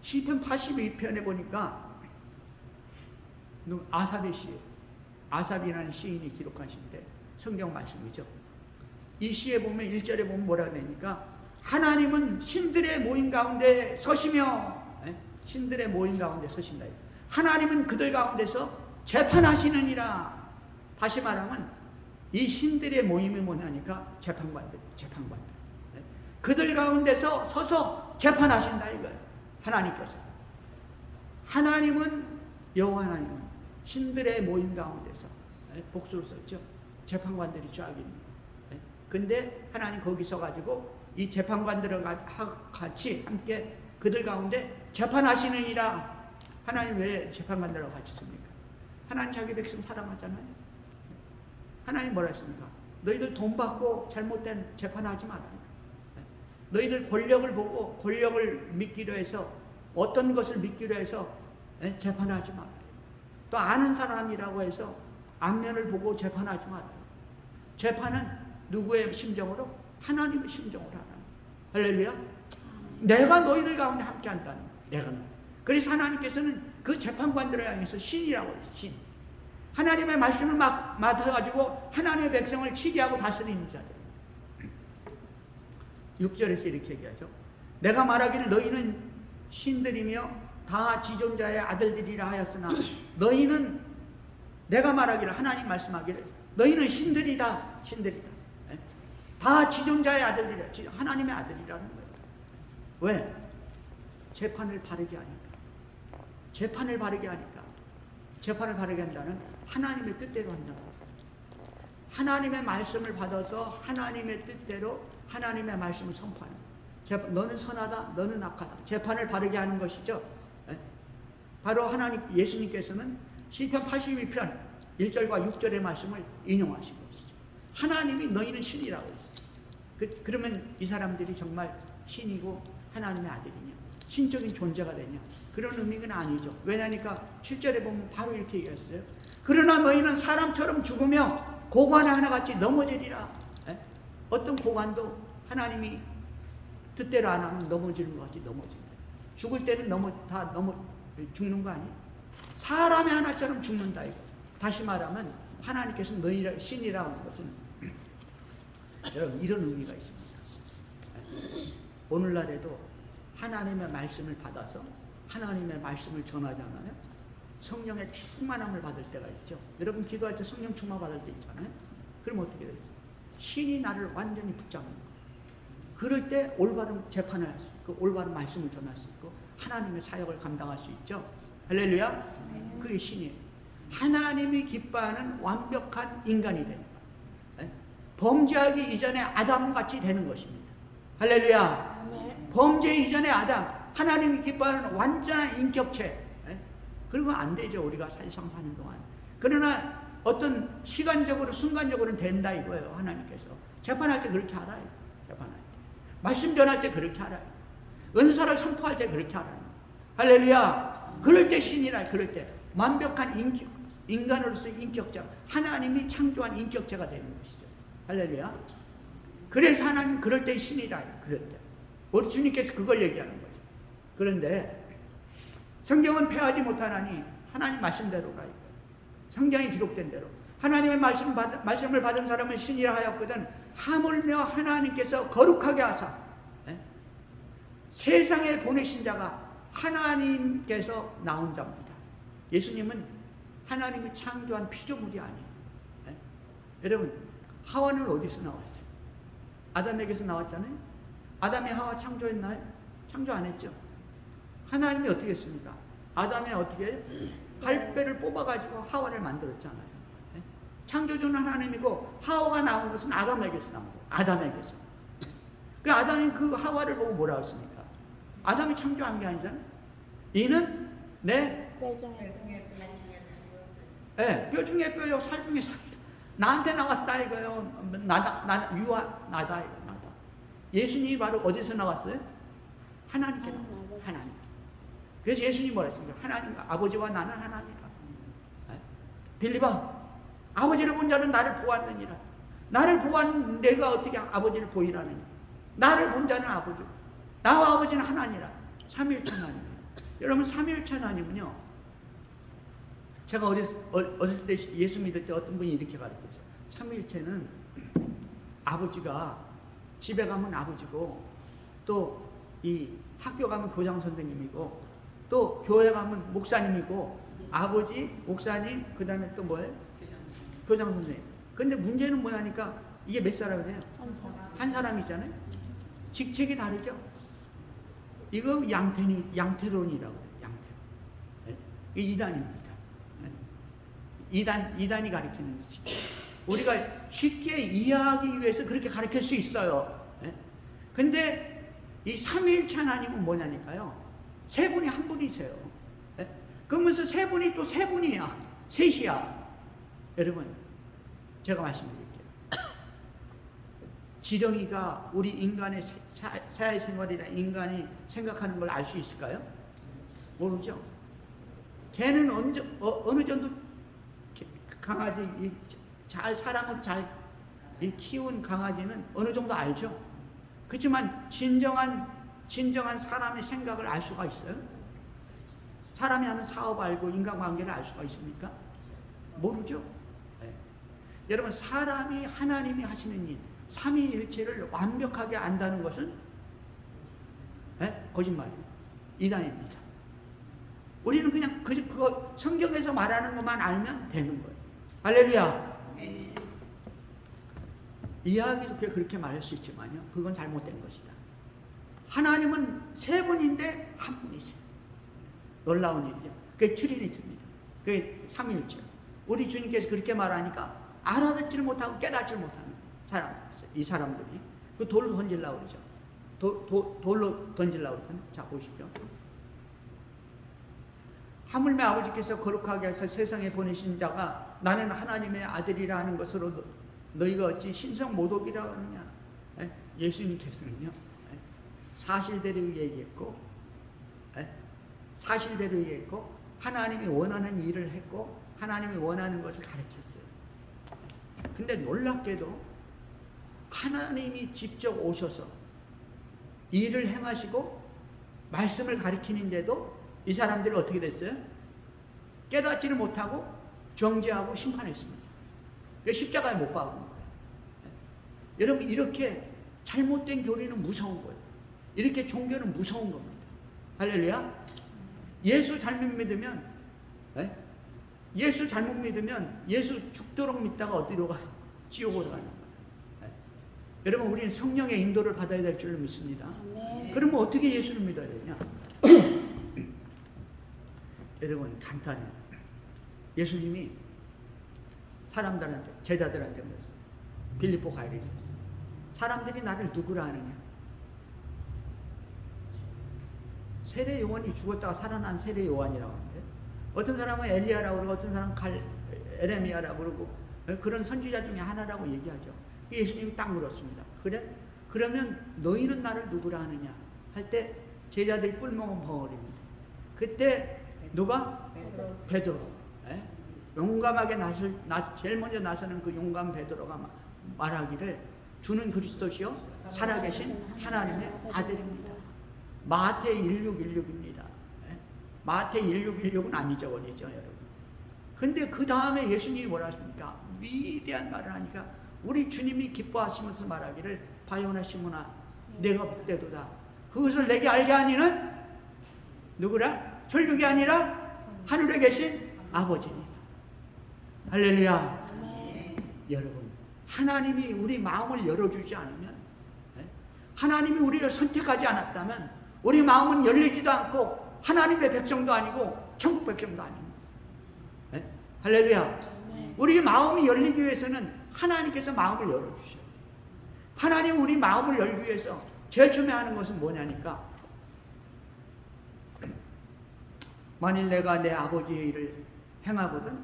시편 82편에 보니까 아삽의 시예요. 아삽이라는 시인이 기록한 시인데 성경 말씀이죠. 이 시에 보면 1절에 보면 뭐라고 되니까 하나님은 신들의 모임 가운데 서시며, 신들의 모임 가운데 서신다. 하나님은 그들 가운데서 재판하시느니라. 다시 말하면 이 신들의 모임이 뭐냐니까 재판관들. 그들 가운데서 서서 재판하신다 이거예요. 하나님께서. 여호와 하나님은 신들의 모임 가운데서, 복수로 썼죠. 재판관들이 쫙 있는. 근데 하나님 거기 서가지고 이 재판관들과 같이 함께 그들 가운데 재판하시느니라. 하나님 왜 재판관들과 같이 씁니까? 하나님 자기 백성 사랑하잖아요. 하나님 뭐라 했습니까? 너희들 돈 받고 잘못된 재판하지 마라. 너희들 권력을 보고 권력을 믿기로 해서 어떤 것을 믿기로 해서 재판하지 마라. 또 아는 사람이라고 해서 안면을 보고 재판하지 마라. 재판은 누구의 심정으로? 하나님의 심정으로 하라. 할렐루야. 내가 너희들 가운데 함께 한다는 거야. 그래서 하나님께서는 그 재판관들을 향해서 신이라고 해요. 신. 하나님의 말씀을 맡아가지고 하나님의 백성을 치리하고 다스리는 자들. 6절에서 이렇게 얘기하죠. 내가 말하기를 너희는 신들이며 다 지존자의 아들들이라 하였으나 너희는, 내가 말하기를, 하나님 말씀하기를 너희는 신들이다. 다 지존자의 아들이라. 하나님의 아들이라는 거예요. 왜? 재판을 바르게 하니까. 재판을 바르게 한다는 하나님의 뜻대로 한다는 거예요. 하나님의 말씀을 받아서 하나님의 뜻대로 하나님의 말씀을 선포하는 거예요. 너는 선하다, 너는 악하다. 재판을 바르게 하는 것이죠. 바로 예수님께서는 시편 82편 1절과 6절의 말씀을 인용하신 것이죠. 하나님이 너희는 신이라고 했어요. 그러면 이 사람들이 정말 신이고 하나님의 아들이냐, 신적인 존재가 되냐, 그런 의미는 아니죠. 왜냐니까 7절에 보면 바로 이렇게 얘기했어요. 그러나 너희는 사람처럼 죽으며 고관에 하나같이 넘어지리라. 어떤 고관도 하나님이 뜻대로 안 하면 넘어지는 것 같이 넘어집니다. 죽을 때는 죽는 거 아니에요? 사람의 하나처럼 죽는다 이거. 다시 말하면 하나님께서 너희를 신이라고 하는 것은 여러분 이런 의미가 있습니다. 오늘날에도 하나님의 말씀을 받아서 하나님의 말씀을 전하잖아요. 성령의 충만함을 받을 때가 있죠. 여러분 기도할 때 성령 충만 받을 때 있잖아요. 그럼 어떻게 돼요? 신이 나를 완전히 붙잡는 거예요. 그럴 때 올바른 재판을 할 수 있고 올바른 말씀을 전할 수 있고 하나님의 사역을 감당할 수 있죠. 할렐루야. 그게 신이에요. 하나님이 기뻐하는 완벽한 인간이 되는 거예요. 범죄하기 이전에 아담같이 되는 것입니다. 할렐루야. 범죄 이전에 아담, 하나님이 기뻐하는 완전한 인격체. 그런 건 안 되죠. 우리가 세상 사는 동안. 그러나 어떤 시간적으로 순간적으로는 된다 이거예요. 하나님께서 재판할 때 그렇게 알아요. 재판할 때 말씀 전할 때 그렇게 알아요. 은사를 선포할 때 그렇게 알아요. 할렐루야. 그럴 때 신이라. 그럴 때 완벽한 인간으로서의 인격자, 하나님이 창조한 인격체가 되는 것이죠. 할렐루야. 그래서 하나님 그럴 때 신이라. 그럴 때 우리 주님께서 그걸 얘기하는 거죠. 그런데 성경은 패하지 못하나니 하나님 말씀대로라. 성경에 기록된 대로 하나님의 말씀을 받은 사람은 신이라 하였거든 하물며 하나님께서 거룩하게 하사 세상에 보내신 자가 하나님께서 나온 자입니다. 예수님은 하나님이 창조한 피조물이 아니에요. 여러분 하와는 어디서 나왔어요? 아담에게서 나왔잖아요. 아담이 하와 창조했나요? 창조 안 했죠. 하나님이 어떻게 했습니까? 아담이 어떻게 발배를 뽑아가지고 하와를 만들었잖아요. 창조주는 하나님이고 하와가 나온 것은 아담에게서 나온 거예요. 아담에게서. 그 아담이 그 하와를 보고 뭐라고 했습니까? 아담이 창조한 게 아니잖아요. 이는 내 뼈 중에 뼈요 살 중에 살이다. 나한테 나왔다 이거요. 나다. 예수님이 바로 어디서 나왔어요? 하나님께 나왔어요. 하나님. 그래서 예수님이 뭐라 했습니까? 하나님, 아버지와 나는 하나님이라. 빌립아, 아버지를 본 자는 나를 보았느니라. 나를 보았는 내가 어떻게 아버지를 보이라느냐. 나를 본 자는 아버지, 나와 아버지는 하나니라. 삼위일체 하나님. 여러분 삼위일체 하나님은요, 제가 어렸을 때 예수 믿을 때 어떤 분이 이렇게 가르쳤어요. 삼위일체는 아버지가 집에 가면 아버지고 또 이 학교 가면 교장 선생님이고 또 교회 가면 목사님이고 아버지, 목사님, 그 다음에 또 뭐예요? 교장 선생님. 근데 문제는 뭐냐니까 이게 몇 사람이래요? 한 사람이잖아요. 직책이 다르죠. 이거 양태론이라고 해요. 양태론. 이 이단입니다. 이단이 가르치는 식. 우리가 쉽게 이해하기 위해서 그렇게 가르칠 수 있어요. 근데 이 삼위일체 하나님은 뭐냐니까요. 세 분이 한 분이세요. 그러면서 세 분이 또 세 분이야. 셋이야. 여러분, 제가 말씀드릴게요. 지렁이가 우리 인간의 사회생활이나 인간이 생각하는 걸 알 수 있을까요? 모르죠. 걔는 어느 정도 강아지, 사람을 잘 키운 강아지는 어느 정도 알죠. 그렇지만 진정한 사람의 생각을 알 수가 있어요? 사람이 하는 사업 알고 인간관계를 알 수가 있습니까? 모르죠. 네. 여러분 사람이 하나님이 하시는 일, 삼위일체를 완벽하게 안다는 것은 거짓말이에요. 이단입니다. 우리는 그냥 그거 성경에서 말하는 것만 알면 되는 거예요. 할렐루야. 이해하기 좋게 그렇게 말할 수 있지만요, 그건 잘못된 것이다. 하나님은 세 분인데 한 분이세요. 놀라운 일이죠. 그게 트리니티입니다. 그게 삼위일체. 우리 주님께서 그렇게 말하니까 알아듣지를 못하고 깨닫지를 못하는 이 사람들이 그 돌로 던질라고 그러죠. 돌로 던질라고 그러거든요. 자 보십시오. 하물며 아버지께서 거룩하게 해서 세상에 보내신 자가 나는 하나님의 아들이라 하는 것으로 너희가 어찌 신성 모독이라고 하느냐. 예수님께서는요, 사실대로 얘기했고, 사실대로 얘기했고, 하나님이 원하는 일을 했고, 하나님이 원하는 것을 가르쳤어요. 근데 놀랍게도 하나님이 직접 오셔서 일을 행하시고 말씀을 가르치는데도 이 사람들이 어떻게 됐어요? 깨닫지를 못하고 정죄하고 심판했습니다. 십자가에 못 박은 거예요. 여러분, 이렇게 잘못된 교리는 무서운 거예요. 이렇게 종교는 무서운 겁니다. 할렐루야. 예수 잘못 믿으면, 예수 잘못 믿으면 예수 죽도록 믿다가 어디로 가? 지옥으로 가는 거예요. 여러분, 우리는 성령의 인도를 받아야 될 줄 믿습니다. 그러면 어떻게 예수를 믿어야 되냐? 여러분, 간단해요. 예수님이 사람들한테, 제자들한테 그랬어요. 빌립보 가이를 있었어요. 사람들이 나를 누구라 하느냐? 세례 요한이 죽었다가 살아난 세례 요한이라고 하는데, 어떤 사람은 엘리야라고 그러고, 어떤 사람은 에레미야라고 그러고, 그런 선지자 중에 하나라고 얘기하죠. 예수님이 딱 물었습니다. 그래? 그러면 너희는 나를 누구라 하느냐? 할 때 제자들이 꿀먹은 벙어리입니다. 그때 누가? 베드로. 용감하게 제일 먼저 나서는 그 용감 베드로가 말하기를, 주는 그리스도시요 살아계신 하나님의 아들입니다. 마태 1616입니다. 마태 1616은 안 잊어버리죠, 여러분. 근데 그 다음에 예수님이 뭐라 하십니까? 위대한 말을 하니까, 우리 주님이 기뻐하시면서 말하기를, 바요나 시몬아, 내가 복되도다. 그것을 내게 알게 하니는 누구라? 혈육이 아니라 하늘에 계신 아버지니. 할렐루야. 여러분, 하나님이 우리 마음을 열어주지 않으면, 하나님이 우리를 선택하지 않았다면 우리 마음은 열리지도 않고 하나님의 백성도 아니고 천국 백성도 아닙니다. 할렐루야. 우리 마음이 열리기 위해서는 하나님께서 마음을 열어주셔요. 하나님 우리 마음을 열기 위해서 제일 처음에 하는 것은 뭐냐니까, 만일 내가 내 아버지의 일을 행하거든,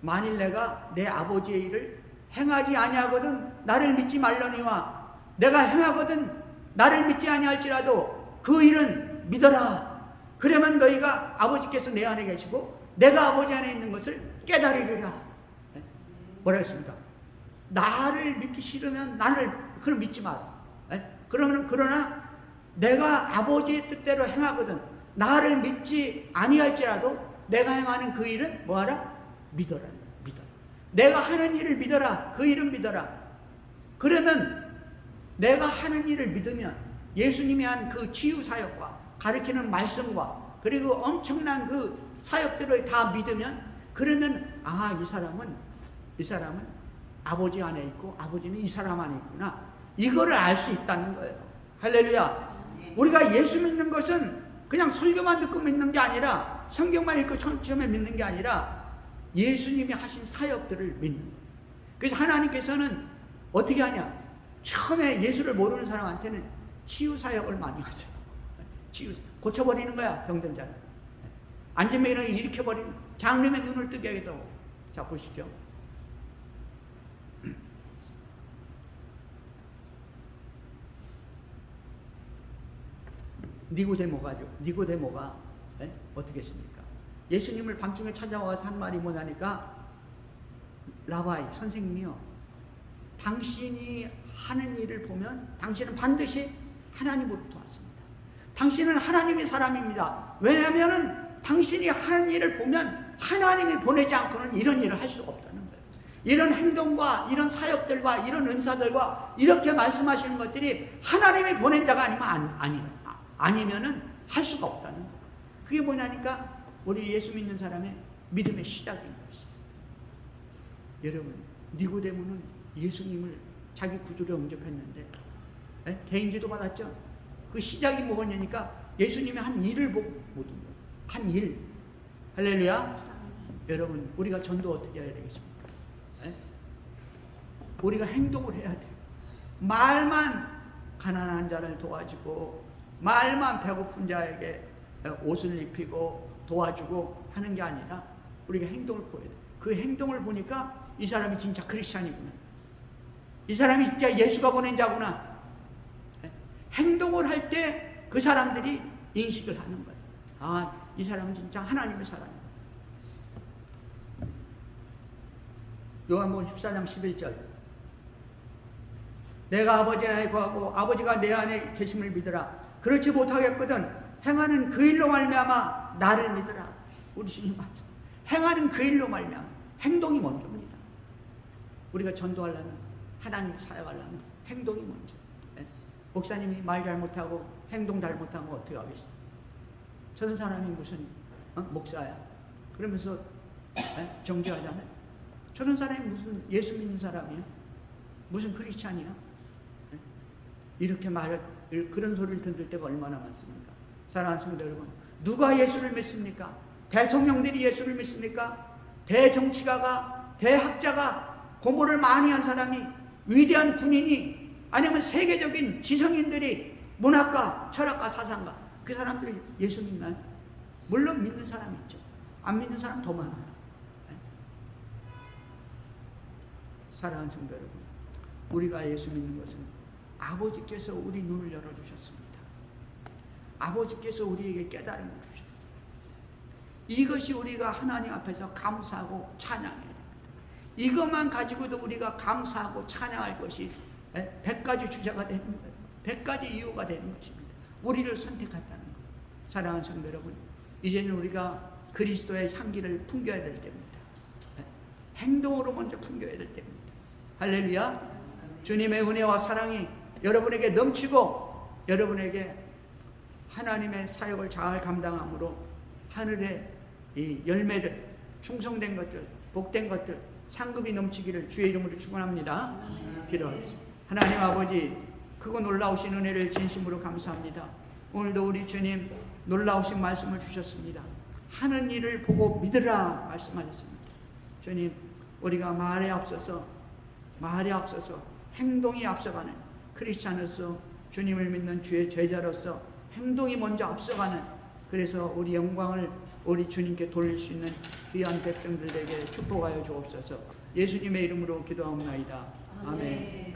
만일 내가 내 아버지의 일을 행하지 아니하거든 나를 믿지 말려니와, 내가 행하거든 나를 믿지 아니할지라도 그 일은 믿어라. 그러면 너희가 아버지께서 내 안에 계시고 내가 아버지 안에 있는 것을 깨달으리라. 뭐라 했습니까? 나를 믿기 싫으면 나를 그럼 믿지 마라. 그러나 내가 아버지의 뜻대로 행하거든 나를 믿지 아니할지라도 내가 행하는 그 일은 뭐하라? 믿어라. 내가 하는 일을 믿어라. 그 일은 믿어라. 그러면 내가 하는 일을 믿으면 예수님이 한 그 치유 사역과 가르치는 말씀과 그리고 엄청난 그 사역들을 다 믿으면, 그러면 이 사람은 아버지 안에 있고 아버지는 이 사람 안에 있구나, 이거를 알 수 있다는 거예요. 할렐루야. 우리가 예수 믿는 것은 그냥 설교만 듣고 믿는 게 아니라, 성경만 읽고 처음에 믿는 게 아니라 예수님이 하신 사역들을 믿는 거예요. 그래서 하나님께서는 어떻게 하냐? 처음에 예수를 모르는 사람한테는 치유 사역을 많이 하세요. 고쳐버리는 거야, 병든 자를. 앉으면 일으켜버리는, 장님의 눈을 뜨게 하기도 하고. 자, 보시죠. 니고데모가 어떻게 했습니까? 예수님을 밤중에 찾아와서 한 말이 뭐냐니까, 라바이, 선생님이요, 당신이 하는 일을 보면 당신은 반드시 하나님으로부터 왔습니다. 당신은 하나님의 사람입니다. 왜냐하면 당신이 하는 일을 보면 하나님이 보내지 않고는 이런 일을 할 수가 없다는 거예요. 이런 행동과 이런 사역들과 이런 은사들과 이렇게 말씀하시는 것들이 하나님이 보낸 자가 아니면은 할 수가 없다는 거예요. 그게 뭐냐니까, 우리 예수 믿는 사람의 믿음의 시작인 것이에요. 여러분, 니고데모는 예수님을 자기 구주로 영접했는데, 개인지도 받았죠. 그 시작이 뭐냐니까 예수님이 한 일을 보고 모든 거예요. 한 일. 할렐루야. 여러분, 우리가 전도 어떻게 해야 되겠습니까? 우리가 행동을 해야 돼요. 말만 가난한 자를 도와주고, 말만 배고픈 자에게 옷을 입히고 도와주고 하는 게 아니라 우리가 행동을 보여야 돼요. 그 행동을 보니까 이 사람이 진짜 크리스찬이구나. 이 사람이 진짜 예수가 보낸 자구나. 행동을 할 때 그 사람들이 인식을 하는 거예요. 아, 이 사람은 진짜 하나님의 사람이야. 요한복음 14장 11절. 내가 아버지 안에 거하고 아버지가 내 안에 계심을 믿으라. 그렇지 못하겠거든 행하는 그 일로 말미암아 나를 믿으라. 우리 주님 말씀. 행하는 그 일로 말미암아. 행동이 먼저입니다. 우리가 전도하려면, 하나님 사역하려면 행동이 먼저. 목사님이 말 잘못하고 행동 잘못하면 어떻게 하겠어요? 저런 사람이 무슨 목사야? 그러면서 정죄하잖아요. 저런 사람이 무슨 예수 믿는 사람이야? 무슨 크리스찬이야? 이렇게 그런 소리를 듣을 때가 얼마나 많습니까? 사랑하는 성도 여러분, 누가 예수를 믿습니까? 대통령들이 예수를 믿습니까? 대정치가가, 대학자가, 공부를 많이 한 사람이, 위대한 군인이, 아니면 세계적인 지성인들이, 문학가, 철학가, 사상가, 그 사람들이 예수 믿나요? 물론 믿는 사람이 있죠. 안 믿는 사람 더 많아요. 사랑하는 성도 여러분, 우리가 예수 믿는 것은 아버지께서 우리 눈을 열어주셨습니다. 아버지께서 우리에게 깨달음을 주셨어요. 이것이 우리가 하나님 앞에서 감사하고 찬양해야 됩니다. 이것만 가지고도 우리가 감사하고 찬양할 것이 100가지 주제가 되는 거예요. 100가지 이유가 되는 것입니다. 우리를 선택했다는 거예요. 사랑하는 성도 여러분, 이제는 우리가 그리스도의 향기를 풍겨야 될 때입니다. 행동으로 먼저 풍겨야 될 때입니다. 할렐루야. 주님의 은혜와 사랑이 여러분에게 넘치고 여러분에게 하나님의 사역을 잘 감당함으로 하늘의 이 열매들, 충성된 것들, 복된 것들, 상급이 넘치기를 주의 이름으로 축원합니다. 기도하겠습니다. 하나님 아버지, 크고 놀라우신 은혜를 진심으로 감사합니다. 오늘도 우리 주님 놀라우신 말씀을 주셨습니다. 하는 일을 보고 믿으라 말씀하셨습니다. 주님, 우리가 말에 앞서서 행동이 앞서가는 크리스찬으로서, 주님을 믿는 주의 제자로서 행동이 먼저 앞서가는, 그래서 우리 영광을 우리 주님께 돌릴 수 있는 귀한 백성들에게 축복하여 주옵소서. 예수님의 이름으로 기도하옵나이다. 아멘.